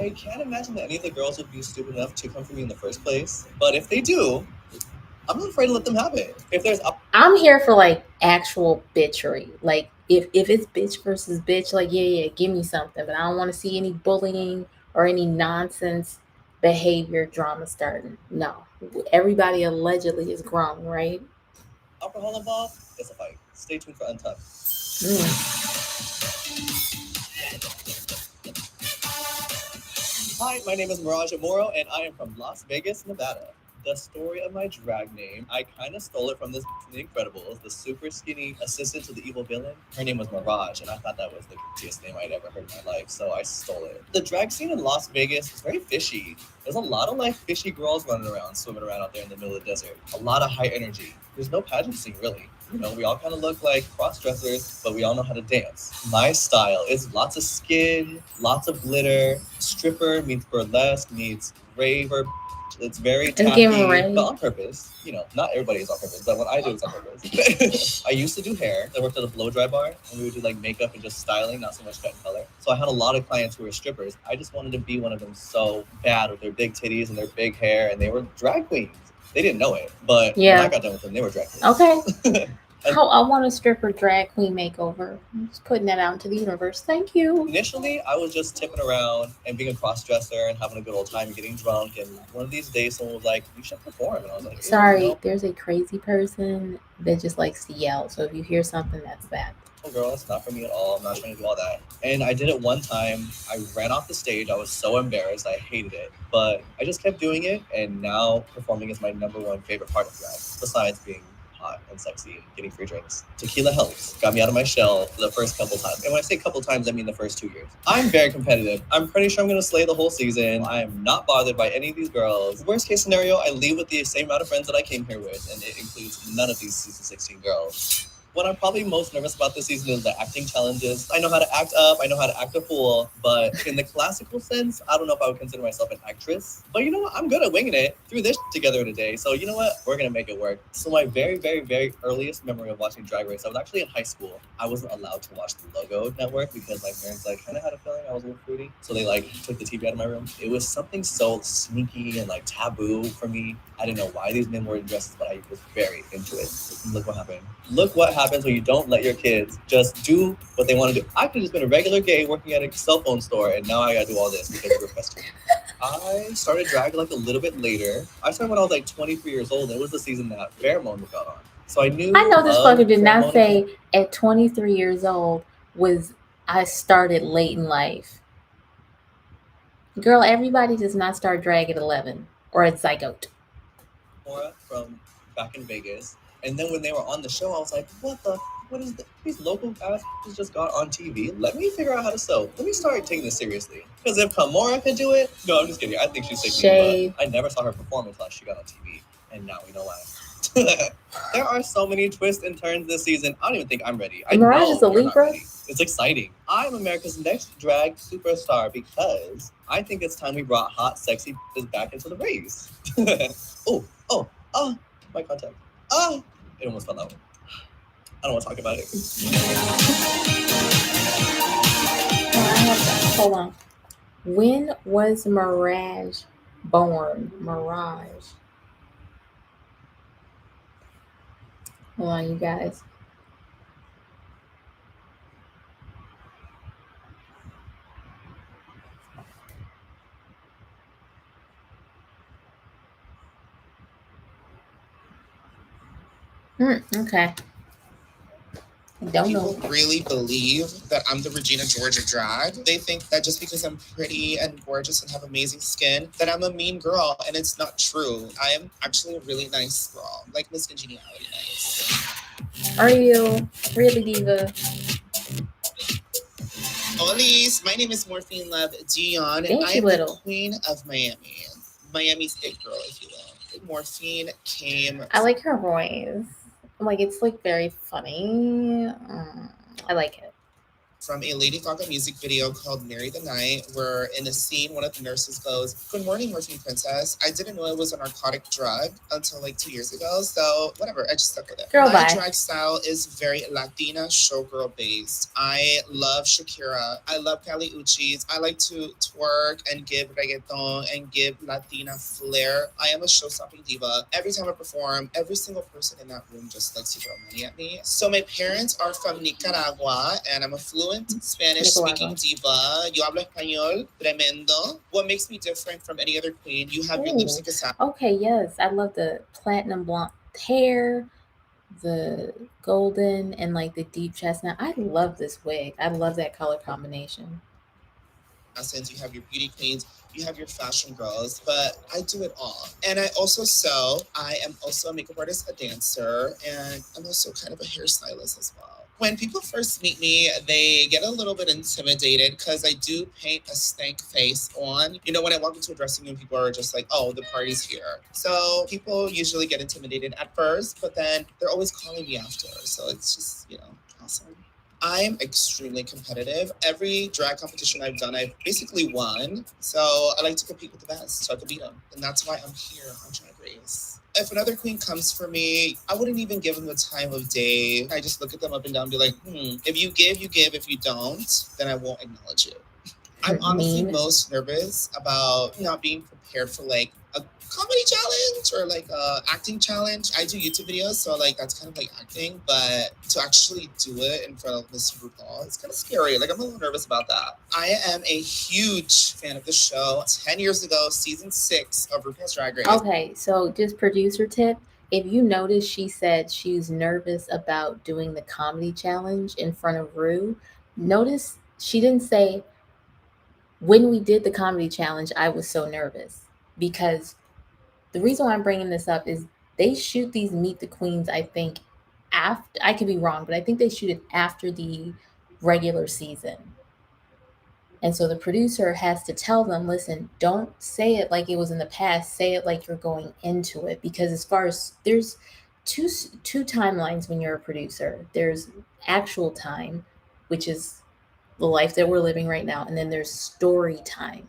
Speaker 4: I can't imagine that any of the girls would be stupid enough to come for me in the first place. But if they do, I'm not afraid to let them have it. If there's
Speaker 1: I'm here for like actual bitchery. Like if it's bitch versus bitch, like yeah, give me something. But I don't want to see any bullying or any nonsense behavior drama starting. No. Everybody allegedly is grown, right?
Speaker 4: alcohol involved, it's a fight. Stay tuned for Untucked. Hi, my name is Mirage Amoro, and I am from Las Vegas, Nevada. The story of my drag name, I kind of stole it from this from The Incredibles, the super skinny assistant to the evil villain. Her name was Mirage, and I thought that was the cutest name I'd ever heard in my life, so I stole it. The drag scene in Las Vegas is very fishy. There's a lot of like fishy girls running around, swimming around out there in the middle of the desert. A lot of high energy. There's no pageant scene, really. You know, we all kind of look like cross-dressers, but we all know how to dance. My style is lots of skin, lots of glitter. Stripper meets burlesque meets raver. It's very tacky, but on purpose. You know, not everybody is on purpose, but when I do, it's on purpose. I used to do hair. I worked at a blow-dry bar, and we would do like makeup and just styling, not so much cut and color. So I had a lot of clients who were strippers. I just wanted to be one of them so bad with their big titties and their big hair, and they were drag queens. They didn't know it, but when I got done with them, they were drag queens.
Speaker 1: Okay. I want a stripper drag queen makeover. I'm just putting that out into the universe. Thank you.
Speaker 4: Initially, I was just tipping around and being a cross-dresser and having a good old time and getting drunk. And one of these days, someone was like, "You should perform." And I was like,
Speaker 1: "Sorry, there's a crazy person that just likes to yell. So if you hear something, that's that."
Speaker 4: Oh, girl, that's not for me at all. I'm not trying to do all that. And I did it one time. I ran off the stage. I was so embarrassed. I hated it. But I just kept doing it. And now performing is my number one favorite part of drag, besides being hot and sexy and getting free drinks. Tequila helps. Got me out of my shell the first couple times. And when I say couple times, I mean the first 2 years. I'm very competitive. I'm pretty sure I'm going to slay the whole season. I am not bothered by any of these girls. Worst case scenario, I leave with the same amount of friends that I came here with, and it includes none of these season 16 girls. What I'm probably most nervous about this season is the acting challenges. I know how to act up, I know how to act a fool, but in the classical sense, I don't know if I would consider myself an actress. But you know what? I'm good at winging it. Threw this together today, so you know what? We're gonna make it work. So my very, very, very earliest memory of watching Drag Race, I was actually in high school. I wasn't allowed to watch the Logo Network because my parents kind of had a feeling I was a little fruity. So they took the TV out of my room. It was something so sneaky and taboo for me. I didn't know why these men wore dresses, but I was very into it. Look what happened. Look what happens when you don't let your kids just do what they want to do. I could have just been a regular gay working at a cell phone store, and now I gotta do all this because we're festive. I started drag like a little bit later. I started when I was like 23 years old. It was the season that Pheromone got on. So I knew
Speaker 1: I know this
Speaker 4: of
Speaker 1: fucker did not
Speaker 4: Pheromone.
Speaker 1: say at 23 years old was I started late in life. Girl, everybody does not start drag at 11 or at Zygote.
Speaker 4: From back in Vegas. And then when they were on the show, I was like, what is these local guys just got on TV? Let me figure out how to sew. Let me start taking this seriously. Because if Kamora could do it, no, I'm just kidding. I think she's sick,
Speaker 1: Shade.
Speaker 4: but I never saw her perform until she got on TV. And now we know why. There are so many twists and turns this season. I don't even think I'm ready. I
Speaker 1: Mirage
Speaker 4: know
Speaker 1: is a
Speaker 4: you're not
Speaker 1: Libra?
Speaker 4: ready. It's exciting. I'm America's next drag superstar because I think it's time we brought hot, sexy back into the race. My contact. It almost fell out. I don't want to talk about it.
Speaker 1: Hold on. When was Mirage born? Mirage. Hold on, you guys. Okay. Don't know.
Speaker 9: People really believe that I'm the Regina George of drag. They think that just because I'm pretty and gorgeous and have amazing skin, that I'm a mean girl, and it's not true. I am actually a really nice girl, like Miss Congeniality nice.
Speaker 1: Are you really, diva?
Speaker 9: Olis, my name is Morphine Love Dion, and I am the queen of Miami. Miami's it girl, if you will. Morphine came.
Speaker 1: I like her voice. Like, it's like very funny. I like it.
Speaker 9: From a Lady Gaga music video called Marry the Night, where in a scene, one of the nurses goes, "Good morning, Morphine Princess." I didn't know it was a narcotic drug until like 2 years ago, so whatever, I just stuck with it. My drag style is very Latina showgirl based. I love Shakira. I love Kali Uchis. I like to twerk and give reggaeton and give Latina flair. I am a show-stopping diva. Every time I perform, every single person in that room just likes to throw money at me. So my parents are from Nicaragua, and I'm a fluent Spanish-speaking diva. Yo hablo español, tremendo. What makes me different from any other queen? You have your lipstick assassin.
Speaker 1: Okay, yes. I love the platinum blonde hair, the golden, and like the deep chestnut. I love this wig. I love that color combination.
Speaker 9: You have your beauty queens, you have your fashion girls, but I do it all. And I also sew. I am also a makeup artist, a dancer, and I'm also kind of a hairstylist as well. When people first meet me, they get a little bit intimidated because I do paint a stank face on. You know, when I walk into a dressing room, people are just like, "Oh, the party's here." So people usually get intimidated at first, but then they're always calling me after. So it's just, awesome. I'm extremely competitive. Every drag competition I've done, I've basically won. So I like to compete with the best so I can beat them. And that's why I'm here on Drag Race. If another queen comes for me, I wouldn't even give them the time of day. I just look at them up and down and be like, if you give, you give. If you don't, then I won't acknowledge you. I'm honestly most nervous about not being prepared for like a comedy challenge or like a acting challenge. I do YouTube videos, so like that's kind of like acting, but to actually do it in front of Miss RuPaul, it's kind of scary. Like I'm a little nervous about that. I am a huge fan of the show. 10 years ago, season 6 of RuPaul's Drag Race.
Speaker 1: Okay, so just producer tip. If you notice, she said she's nervous about doing the comedy challenge in front of Ru. Notice she didn't say, when we did the comedy challenge, I was so nervous, because the reason why I'm bringing this up is they shoot these Meet the Queens, I think, after, I could be wrong, but I think they shoot it after the regular season. And so the producer has to tell them, listen, don't say it like it was in the past. Say it like you're going into it. Because as far as there's two timelines when you're a producer. There's actual time, which is the life that we're living right now. And then there's story time,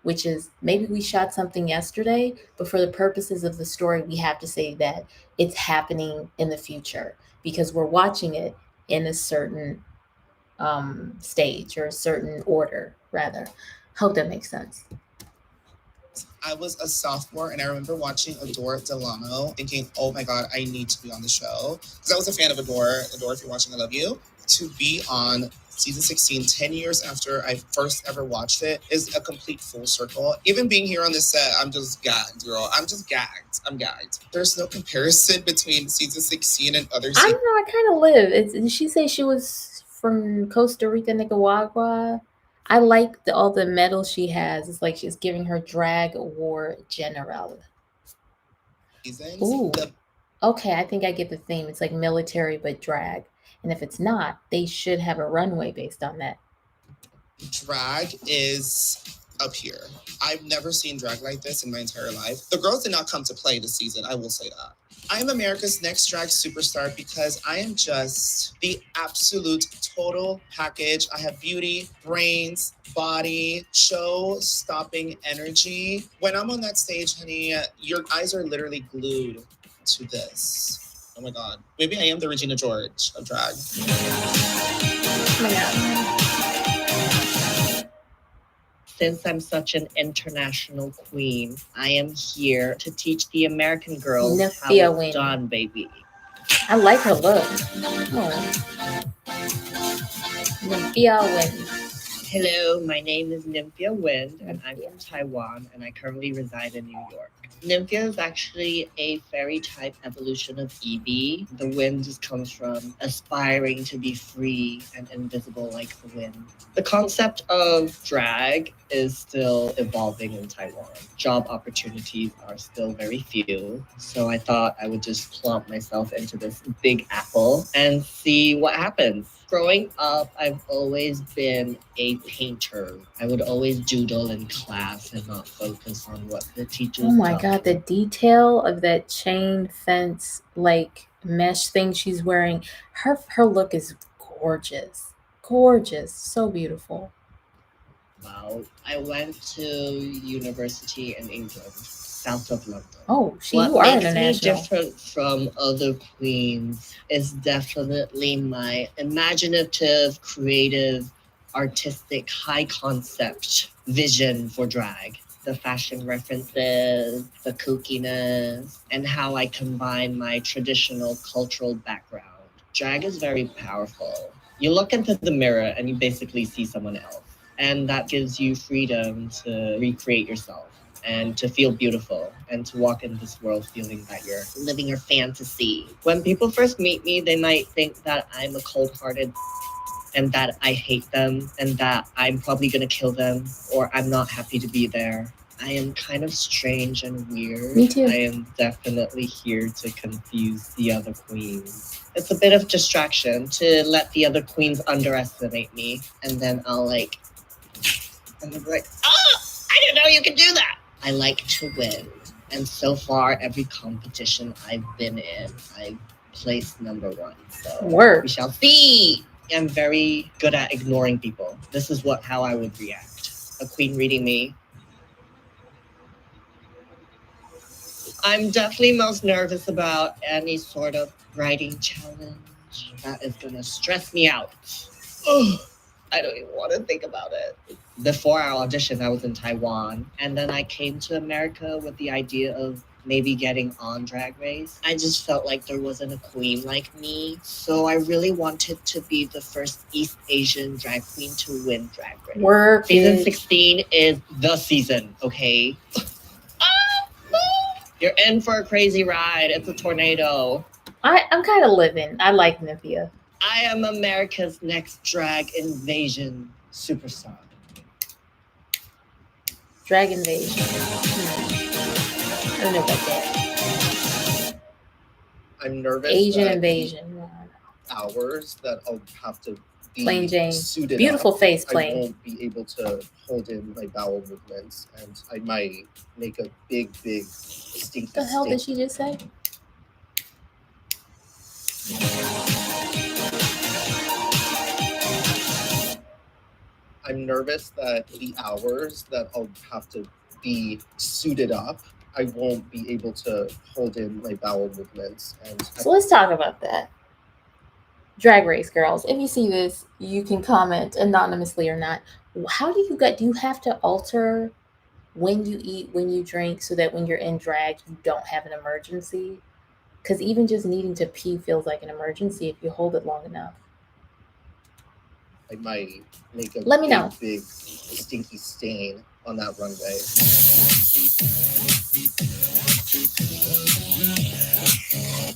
Speaker 1: which is maybe we shot something yesterday, but for the purposes of the story, we have to say that it's happening in the future because we're watching it in a certain stage or a certain order, rather. Hope that makes sense.
Speaker 9: I was a sophomore and I remember watching Adore Delano thinking, oh my God, I need to be on the show. Because I was a fan of Adore. Adore, if you're watching, I love you.
Speaker 14: To be on season 16 10 years after I first ever watched it is a complete full circle. Even being here on this set, I'm just gagged, girl. I'm just gagged. I'm gagged. There's no comparison between season 16 and other
Speaker 1: I
Speaker 14: seasons.
Speaker 1: don't know. I kind of live. Did she say she was from Costa Rica, Nicaragua? I like all the medals she has. It's like she's giving her drag award general. Ooh.
Speaker 14: The
Speaker 1: Okay, I think I get the theme. It's like military but drag. And if it's not, they should have a runway based on that.
Speaker 14: drag is up here. I've never seen drag like this in my entire life. The girls did not come to play this season, I will say that. I am America's next drag superstar because I am just the absolute total package. I have beauty, brains, body, show stopping energy. When I'm on that stage, honey, your eyes are literally glued to this. Oh my God. Maybe I am the Regina George of drag.
Speaker 1: Oh my God.
Speaker 7: Since I'm such an international queen, I am here to teach the American girls how
Speaker 1: Nymphia
Speaker 7: it's
Speaker 1: Wynn.
Speaker 7: done, baby.
Speaker 1: I like her look. Oh. Nymphia Wynn.
Speaker 7: Hello, my name is Nymphia Wind, and I'm from Taiwan, and I currently reside in New York. Nymphia is actually a fairy type evolution of Eevee. The wind just comes from aspiring to be free and invisible like the wind. The concept of drag is still evolving in Taiwan. Job opportunities are still very few, so I thought I would just plump myself into this big apple and see what happens. Growing up, I've always been a painter. I would always doodle in class and not focus on what the teachers
Speaker 1: Oh my
Speaker 7: taught
Speaker 1: God, the detail of that chain fence like mesh thing she's wearing. Her look is gorgeous. Gorgeous. So beautiful.
Speaker 7: about. I went to university in England, south of London.
Speaker 1: Oh, you
Speaker 7: What
Speaker 1: are
Speaker 7: makes me
Speaker 1: international.
Speaker 7: different from other queens is definitely my imaginative, creative, artistic, high concept vision for drag. The fashion references, the kookiness, and how I combine my traditional cultural background. Drag is very powerful. You look into the mirror and you basically see someone else. And that gives you freedom to recreate yourself and to feel beautiful and to walk in this world feeling that you're living your fantasy. When people first meet me, they might think that I'm a cold-hearted and that I hate them and that I'm probably gonna kill them or I'm not happy to be there. I am kind of strange and weird.
Speaker 1: Me too.
Speaker 7: I am definitely here to confuse the other queens. It's a bit of distraction to let the other queens underestimate me, and then I'll and they'll be like, oh, I didn't know you could do that. I like to win. And so far, every competition I've been in, I've placed number one. So
Speaker 1: Work.
Speaker 7: we shall see. I'm very good at ignoring people. This is how I would react. A queen reading me. I'm definitely most nervous about any sort of writing challenge. That is gonna stress me out. Ugh. I don't even want to think about it. Before our audition, I was in Taiwan, and then I came to America with the idea of maybe getting on Drag Race. I just felt like there wasn't a queen like me, so I really wanted to be the first East Asian drag queen to win Drag Race.
Speaker 1: Work
Speaker 7: Season
Speaker 1: it.
Speaker 7: 16 is the season, okay? You're in for a crazy ride. It's a tornado.
Speaker 1: I'm kind of living. I like Nymphia.
Speaker 7: I am America's next drag invasion superstar.
Speaker 1: Drag invasion. I don't know about that.
Speaker 12: I'm nervous.
Speaker 1: Asian
Speaker 12: that
Speaker 1: invasion.
Speaker 12: Hours that I'll have to be
Speaker 1: Plain Jane.
Speaker 12: suited
Speaker 1: Beautiful
Speaker 12: up.
Speaker 1: face,
Speaker 12: I
Speaker 1: Plain.
Speaker 12: won't be able to hold in my bowel movements, and I might make a big stinky.
Speaker 1: What the hell did she just say?
Speaker 12: I'm nervous that the hours that I'll have to be suited up, I won't be able to hold in my bowel movements. And
Speaker 1: So let's talk about that. Drag Race girls, if you see this, you can comment anonymously or not. How do you have to alter when you eat, when you drink, so that when you're in drag, you don't have an emergency? Because even just needing to pee feels like an emergency if you hold it long enough.
Speaker 4: I might make a
Speaker 1: Let me know.
Speaker 4: big stinky stain on that runway.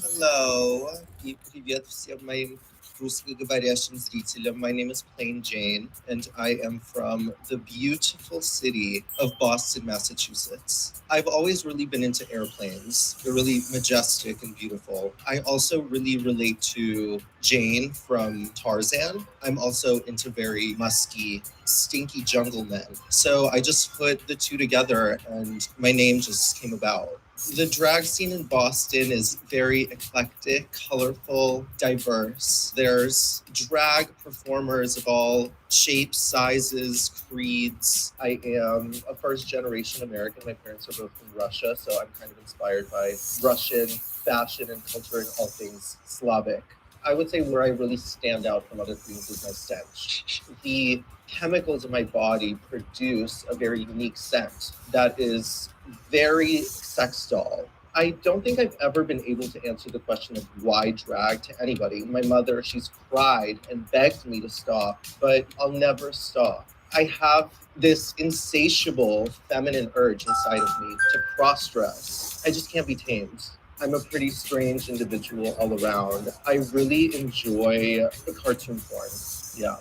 Speaker 4: Hello, и привет всем моим русскоговорящим зрителям. My name is Plain Jane, and I am from the beautiful city of Boston, Massachusetts. I've always really been into airplanes. They're really majestic and beautiful. I also really relate to Jane from Tarzan. I'm also into very musky, stinky jungle men. So I just put the two together and my name just came about. The drag scene in Boston is very eclectic, colorful, diverse. There's drag performers of all shapes, sizes, creeds. I am a first generation American. My parents are both from Russia, so I'm kind of inspired by Russian fashion and culture and all things Slavic. I would say where I really stand out from other queens is my stench. The chemicals in my body produce a very unique scent that is very sex doll. I don't think I've ever been able to answer the question of why drag to anybody. My mother, she's cried and begged me to stop, but I'll never stop. I have this insatiable feminine urge inside of me to cross-dress. I just can't be tamed. I'm a pretty strange individual all around. I really enjoy the cartoon porn. Yeah.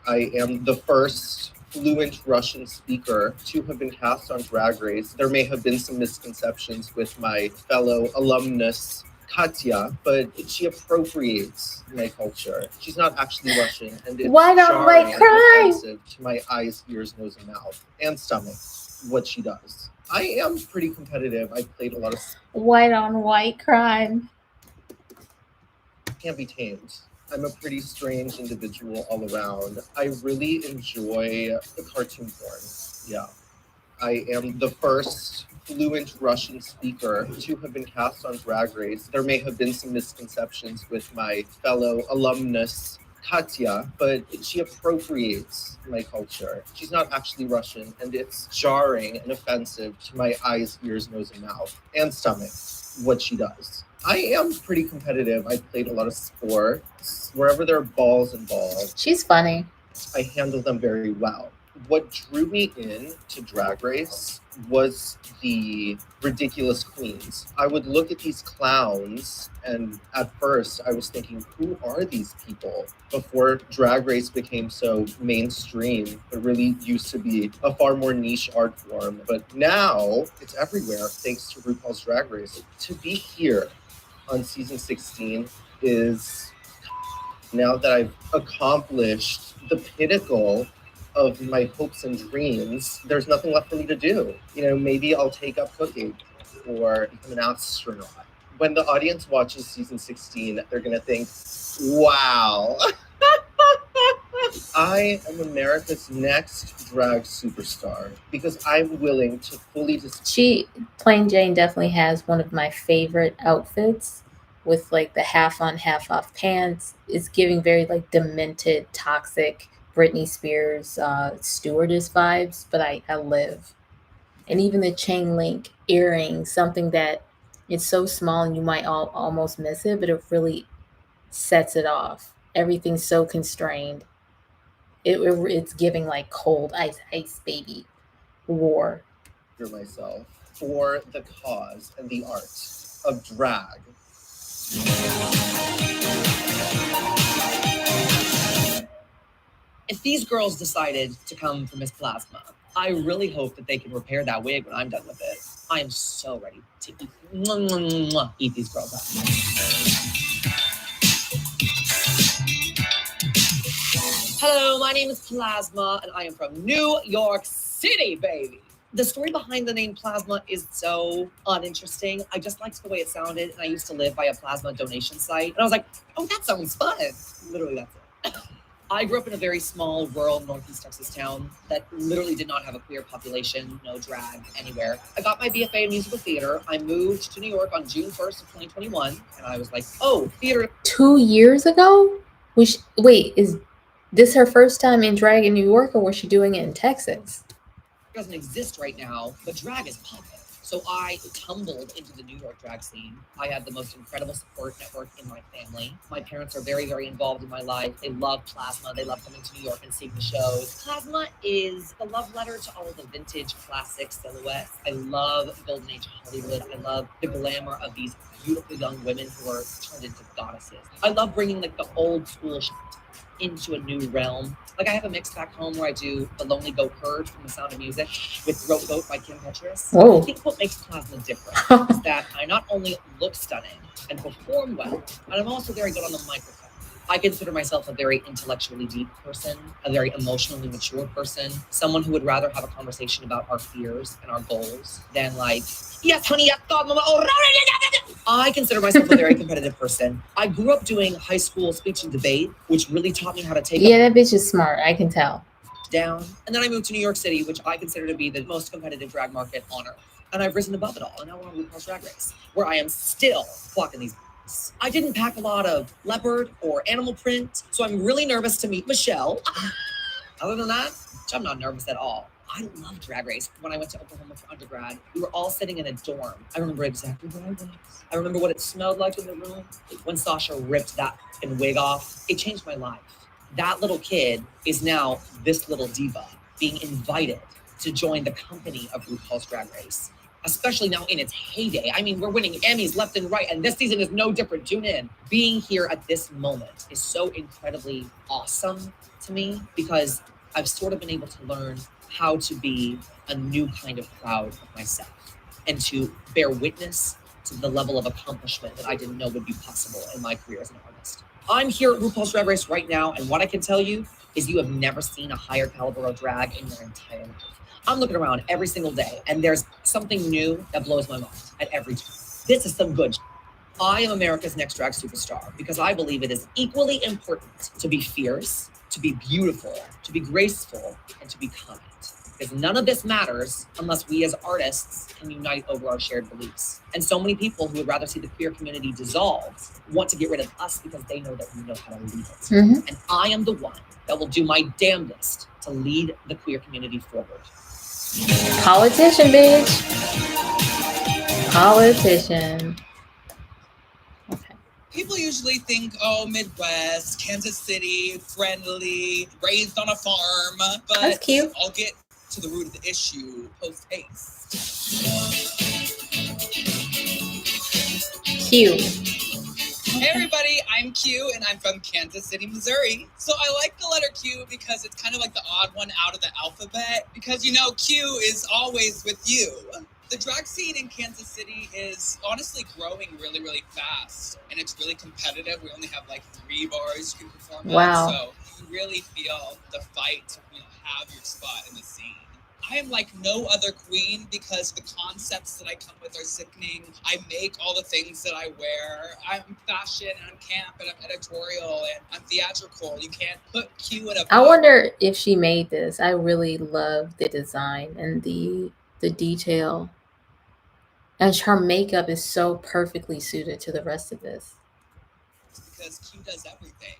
Speaker 4: I am the first fluent Russian speaker to have been cast on Drag Race. There may have been some misconceptions with my fellow alumnus, Katya, but she appropriates my culture. She's not actually Russian, and it's
Speaker 1: Why don't
Speaker 4: jarring
Speaker 1: I
Speaker 4: and
Speaker 1: cry?
Speaker 4: offensive to my eyes, ears, nose, and mouth, and stomach, what she does. I am pretty competitive. I've played a lot of
Speaker 1: White on white crime.
Speaker 4: can't be tamed. I'm a pretty strange individual all around. I really enjoy the cartoon porn. Yeah. I am the first fluent Russian speaker to have been cast on Drag Race. There may have been some misconceptions with my fellow alumnus, Katya, but she appropriates my culture. She's not actually Russian, and it's jarring and offensive to my eyes, ears, nose, and mouth, and stomach, what she does. I am pretty competitive. I played a lot of sports. Wherever there are balls involved,
Speaker 1: She's funny.
Speaker 4: I handle them very well. What drew me in to Drag Race was the ridiculous queens. I would look at these clowns, and at first I was thinking, who are these people? Before Drag Race became so mainstream, it really used to be a far more niche art form. But now it's everywhere thanks to RuPaul's Drag Race. To be here on season 16 is, now that I've accomplished the pinnacle of my hopes and dreams, there's nothing left for me to do. You know, maybe I'll take up cooking or become an astronaut. When the audience watches season 16, they're gonna think, wow. I am America's next drag superstar because I'm willing to fully
Speaker 1: Plain Jane definitely has one of my favorite outfits with like the half on, half off pants. It's giving very like demented, toxic Britney Spears stewardess vibes, but I live. And even the chain link earring, something that it's so small and you might almost miss it, but it really sets it off. Everything's so constrained. It's giving like cold ice baby war.
Speaker 4: for myself for the cause and the art of drag.
Speaker 6: If these girls decided to come for Miss Plasma, I really hope that they can repair that wig when I'm done with it. I am so ready to eat these girls up. Hello, my name is Plasma, and I am from New York City, baby. The story behind the name Plasma is so uninteresting. I just liked the way it sounded, and I used to live by a plasma donation site, and I was like, oh, that sounds fun. Literally, that's it. I grew up in a very small, rural Northeast Texas town that literally did not have a queer population, no drag anywhere. I got my BFA in musical theater. I moved to New York on June 1st of 2021, and I was like, oh, theater.
Speaker 1: 2 years ago? Wait, is this her first time in drag in New York, or was she doing it in Texas?
Speaker 6: Doesn't exist right now, but drag is popping. So I tumbled into the New York drag scene. I had the most incredible support network in my family. My parents are very, very involved in my life. They love Plasma. They love coming to New York and seeing the shows. Plasma is a love letter to all of the vintage classic silhouettes. I love Golden Age Hollywood. I love the glamour of these beautiful young women who are turned into goddesses. I love bringing like the old school into a new realm. Like I have a mix back home where I do The Lonely Goat Herd from The Sound of Music with Throat Goat by Kim Petras.
Speaker 1: Oh.
Speaker 6: I think what makes Plasma different is that I not only look stunning and perform well, but I'm also very good on the microphone. I consider myself a very intellectually deep person, a very emotionally mature person, someone who would rather have a conversation about our fears and our goals than like, yes, honey, I thought mama. I consider myself a very competitive person. I grew up doing high school speech and debate, which really taught me how to take
Speaker 1: Yeah, that bitch is smart. I can tell.
Speaker 6: Down. And then I moved to New York City, which I consider to be the most competitive drag market on earth. And I've risen above it all. And now we're on RuPaul's Drag Race, where I am still clocking these. I didn't pack a lot of leopard or animal print, so I'm really nervous to meet Michelle. Other than that, I'm not nervous at all. I love Drag Race. When I went to Oklahoma for undergrad, we were all sitting in a dorm. I remember exactly where I was. I remember what it smelled like in the room. When Sasha ripped that fucking wig off, it changed my life. That little kid is now this little diva being invited to join the company of RuPaul's Drag Race, especially now in its heyday. I mean, we're winning Emmys left and right, and this season is no different. Tune in. Being here at this moment is so incredibly awesome to me because I've sort of been able to learn how to be a new kind of proud of myself and to bear witness to the level of accomplishment that I didn't know would be possible in my career as an artist. I'm here at RuPaul's Drag Race right now, and what I can tell you is you have never seen a higher caliber of drag in your entire life. I'm looking around every single day, and there's something new that blows my mind at every turn. This is some good shit. I am America's next drag superstar because I believe it is equally important to be fierce, to be beautiful, to be graceful, and to be kind. Because none of this matters unless we as artists can unite over our shared beliefs. And so many people who would rather see the queer community dissolve want to get rid of us because they know that we know how to lead it.
Speaker 1: Mhm.
Speaker 6: And I am the one that will do my damnedest to lead the queer community forward.
Speaker 1: Politician, bitch. Politician.
Speaker 15: People usually think, oh, Midwest, Kansas City, friendly, raised on a farm. But
Speaker 1: That's cute.
Speaker 15: I'll get to the root of the issue post-haste.
Speaker 1: Q.
Speaker 15: Hey everybody, I'm Q and I'm from Kansas City, Missouri. So I like the letter Q because it's kind of like the odd one out of the alphabet because you know Q is always with you. The drag scene in Kansas City is honestly growing really, really fast and it's really competitive. We only have like 3 bars you can perform
Speaker 1: Wow.
Speaker 15: at, so you really feel the fight to have your spot in the scene. I am like no other queen because the concepts that I come with are sickening. I make all the things that I wear. I'm fashion and I'm camp and I'm editorial and I'm theatrical. You can't put Q in a
Speaker 1: I
Speaker 15: box.
Speaker 1: wonder if she made this. I really love the design and the detail. And her makeup is so perfectly suited to the rest of this.
Speaker 15: Because Q does everything.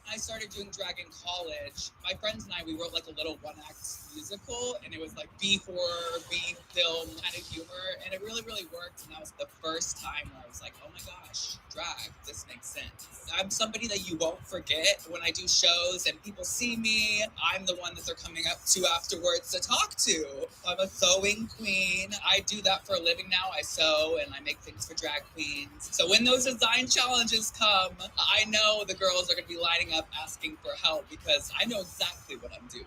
Speaker 15: I started doing drag in college. My friends and I, we wrote like a little one-act musical, and it was like B horror, B film kind of humor, and it really, really worked. And that was the first time where I was like, oh my gosh, drag, this makes sense. I'm somebody that you won't forget when I do shows and people see me. I'm the one that they're coming up to afterwards to talk to. I'm a sewing queen. I do that for a living now. I sew and I make things for drag queens. So when those design challenges come, I know the girls are going to be lining up asking for help because I know exactly what I'm doing.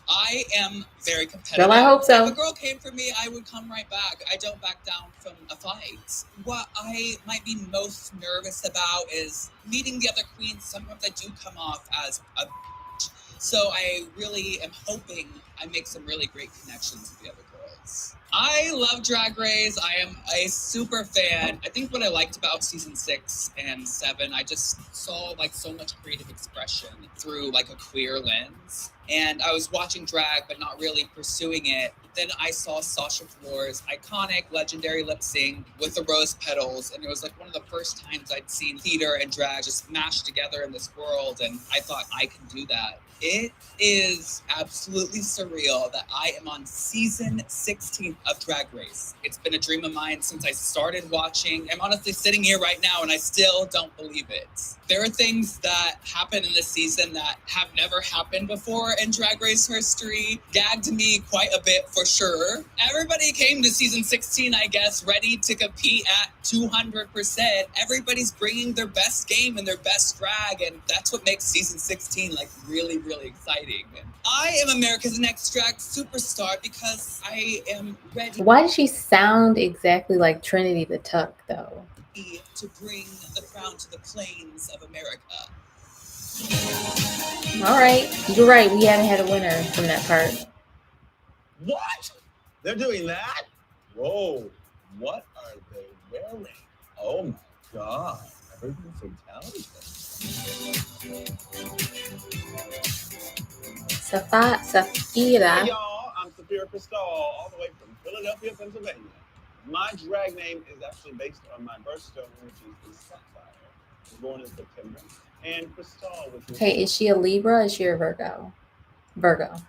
Speaker 15: I am very competitive.
Speaker 1: Girl, I hope so.
Speaker 15: If a girl came for me, I would come right back. I don't back down from a fight. What I might be most nervous about is meeting the other queens. Sometimes I do come off as a bitch. So I really am hoping I make some really great connections with the other girls. I love Drag Race. I am a super fan. I think what I liked about season 6 and 7, I just saw like so much creative expression through like a queer lens. and I was watching drag but not really pursuing it. Then I saw Sasha Velour's iconic legendary lip sync with the rose petals, and it was like one of the first times I'd seen theater and drag just mashed together in this world, and I thought I could do that. It is absolutely surreal that I am on season 16 of Drag Race. It's been a dream of mine since I started watching. I'm honestly sitting here right now and I still don't believe it. There are things that happen in this season that have never happened before in Drag Race history. Gagged me quite a bit for sure. Everybody came to season 16, I guess, ready to compete at 200%. Everybody's bringing their best game and their best drag, and that's what makes season 16 like really, really exciting. I am America's Next Drag Superstar because I am ready.
Speaker 1: Why does she sound exactly like Trinity the Tuck, though?
Speaker 15: To bring the crown to the plains of America.
Speaker 1: All right, you're right. We haven't had a winner from that part.
Speaker 12: What? They're doing that? Whoa, what are they wearing? Oh my god, everything's so talented.
Speaker 1: Safira.
Speaker 12: Hey y'all, I'm Safira Cristal, all the way from Philadelphia, Pennsylvania. My drag name is actually based on my birthstone, which is the sapphire. I was born in September. And Cristal, which is...
Speaker 1: Okay, is she a Libra or is she a Virgo? Virgo.
Speaker 12: One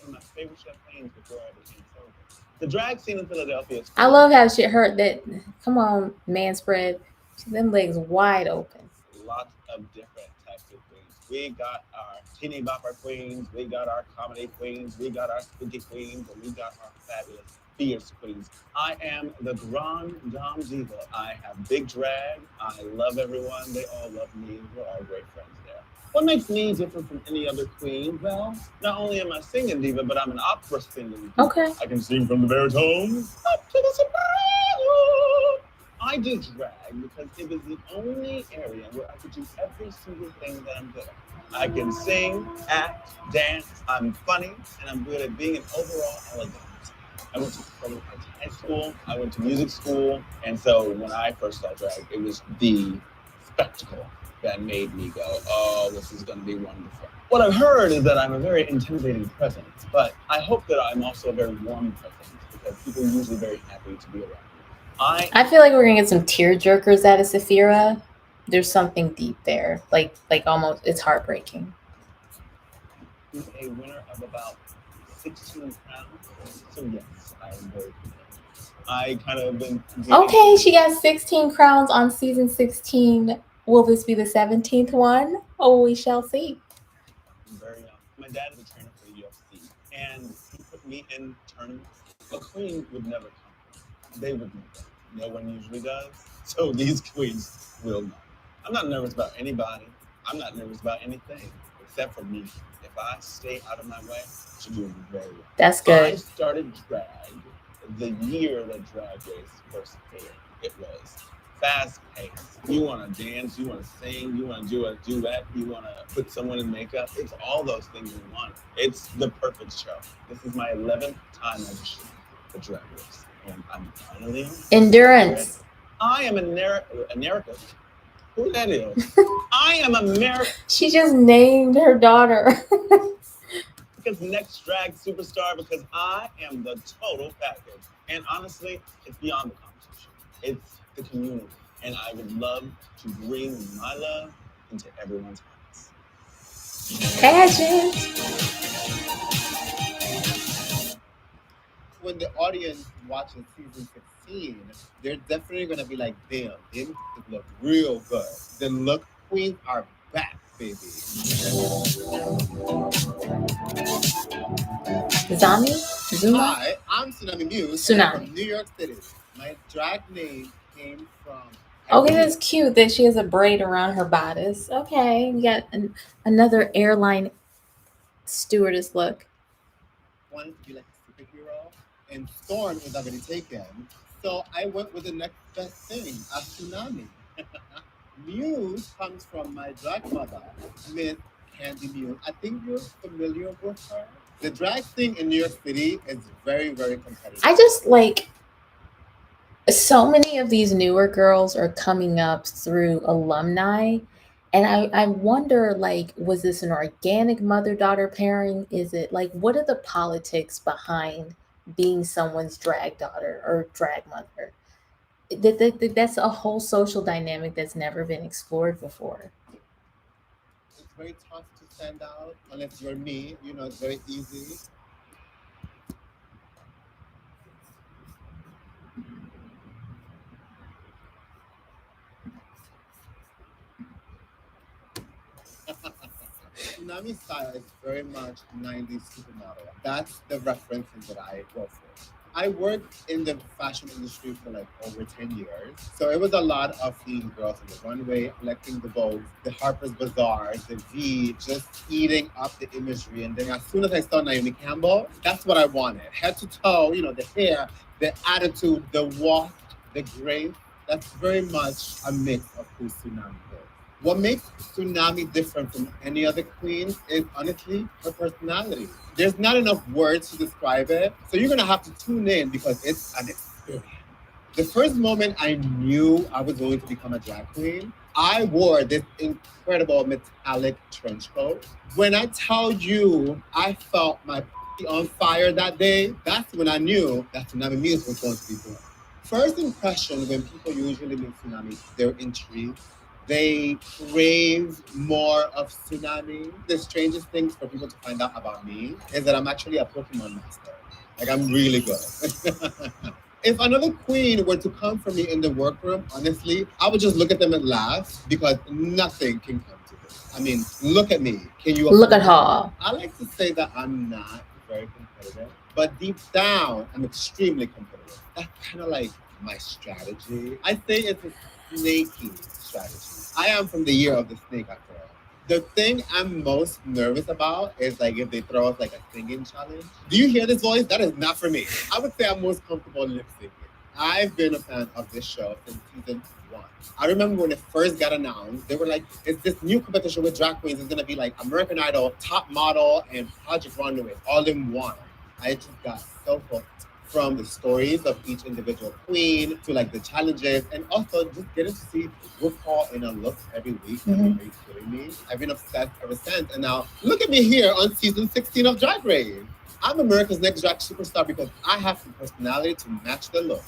Speaker 12: of my favorite champagnes before I became sober. The drag scene in Philadelphia is...
Speaker 1: I love how she heard that. Come on, man spread. Them legs wide open.
Speaker 12: Lots of different types of queens. We got our teeny bopper queens, we got our comedy queens, we got our spooky queens, and we got our fabulous fierce queens. I am the Grand Dame Diva. I have big drag. I love everyone. They all love me. We're all great friends there. What makes me different from any other queen? Well, not only am I singing diva, but I'm an opera singing diva.
Speaker 1: Okay.
Speaker 12: I can sing from the baritones up to the soprano. I did drag because it was the only area where I could do every single thing that I'm good at. I can sing, act, dance, I'm funny, and I'm good at being an overall elegant. I went to performing arts high school, I went to music school, and so when I first saw drag, it was the spectacle that made me go, oh, this is gonna be wonderful. What I've heard is that I'm a very intimidating presence, but I hope that I'm also a very warm presence because people are usually very happy to be around me.
Speaker 1: I feel like we're gonna get some tear jerkers out of Safira. There's something deep there, like almost it's heartbreaking.
Speaker 12: She's a winner of about 16 crowns, so yes, I am very content. I kind of been
Speaker 1: Okay, she got 16 crowns on season 16. Will this be the 17th one? Oh, we shall see.
Speaker 12: I'm very young. My dad is a trainer for the UFC, and he put me in tournaments. A queen would never come. They would never. No one usually does. So these queens will not. I'm not nervous about anybody. I'm not nervous about anything except for me. If I stay out of my way, she'll do very well.
Speaker 1: That's good.
Speaker 12: I started drag the year that Drag Race first aired. It was fast-paced. You want to dance, you want to sing, you want to do a duet, you want to put someone in makeup. It's all those things you want. It's the perfect show. This is my 11th time auditioning for Drag Race, and I'm finally
Speaker 1: Endurance.
Speaker 12: I am America. Who that is? I am America.
Speaker 1: She just named her daughter.
Speaker 12: Because Next Drag Superstar, because I am the total package. And honestly, it's beyond the competition. It's the community. And I would love to bring my love into everyone's hearts.
Speaker 1: Pageant.
Speaker 3: When the audience watches season 16, they're definitely going to be like, damn, they look real good. The look queens are back, baby.
Speaker 1: Zami? Zuma?
Speaker 3: Hi, I'm Tsunami Muse.
Speaker 1: Tsunami.
Speaker 3: From New York City. My drag name came from...
Speaker 1: Okay, that's cute that she has a braid around her bodice. Okay, we got another airline stewardess look.
Speaker 3: Wanted to be like a superhero, and Storm is already taken. So I went with the next best thing, a Tsunami. Muse comes from my drag mother, Miss Candy Muse. I think you're familiar with her. The drag scene in New York City is very, very competitive.
Speaker 1: I just like so many of these newer girls are coming up through alumni, And I wonder, like, was this an organic mother daughter pairing? Is it like, what are the politics behind being someone's drag daughter or drag mother? That's a whole social dynamic that's never been explored before.
Speaker 3: It's very tough to stand out unless you're me. You know, it's very easy. Tsunami style is very much 90s supermodel. That's the references that I go for. I worked in the fashion industry for like over 10 years. So it was a lot of seeing girls on the runway, collecting the Vogue, the Harper's Bazaar, the V, just eating up the imagery. And then as soon as I saw Naomi Campbell, that's what I wanted. Head to toe, you know, the hair, the attitude, the walk, the grace. That's very much a mix of who Tsunami is. What makes Tsunami different from any other queen is honestly her personality. There's not enough words to describe it, so you're gonna have to tune in because it's an experience. The first moment I knew I was going to become a drag queen, I wore this incredible metallic trench coat. When I tell you I felt my on fire that day, that's when I knew that Tsunami Muse was going to be born. First impression when people usually meet Tsunami, they're intrigued. They crave more of Tsunami. The strangest things for people to find out about me is that I'm actually a Pokemon master. Like, I'm really good. If another queen were to come for me in the workroom, honestly, I would just look at them and laugh because nothing can come to this. I mean, look at me. Can you
Speaker 1: Look at
Speaker 3: afford it?
Speaker 1: her.
Speaker 3: I like to say that I'm not very competitive, but deep down, I'm extremely competitive. That's kind of like my strategy. I say it's a snaky strategy. I am from the year of the snake after all. The thing I'm most nervous about is like if they throw us like a singing challenge. Do you hear this voice? That is not for me. I would say I'm most comfortable lip syncing. I've been a fan of this show since season one. I remember when it first got announced, they were like, it's this new competition with drag queens. It's gonna be like American Idol, Top Model, and Project Runway all in one. I just got so hooked from the stories of each individual queen to like the challenges and also just getting to see RuPaul in a look every week. I mean, are you kidding me? I've been obsessed ever since. And now look at me here on season 16 of Drag Race. I'm America's Next Drag Superstar because I have the personality to match the look.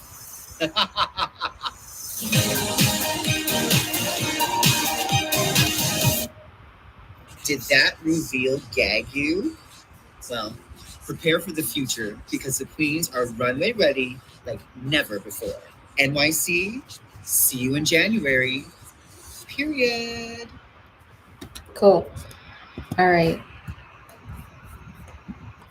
Speaker 2: Did that reveal gag you? Well, prepare for the future because the queens are runway ready like never before. NYC, see you in January. Period.
Speaker 1: Cool. All right.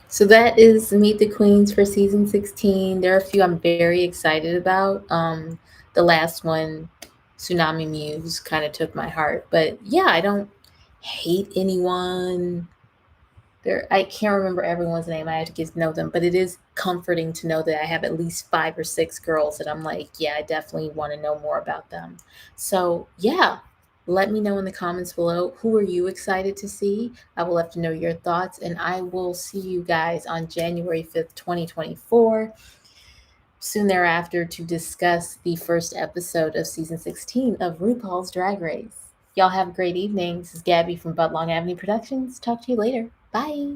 Speaker 1: So that is Meet the Queens for season 16. There are a few I'm very excited about. The last one, Tsunami Muse, kind of took my heart. But yeah, I don't hate anyone. There, I can't remember everyone's name. I have to get to know them, but it is comforting to know that I have at least 5 or 6 girls that I'm like, yeah, I definitely want to know more about them. So yeah, let me know in the comments below, who are you excited to see? I will love to know your thoughts, and I will see you guys on January 5th, 2024. Soon thereafter, to discuss the first episode of season 16 of RuPaul's Drag Race. Y'all have a great evening. This is Gabby from Budlong Avenue Productions. Talk to you later. Bye.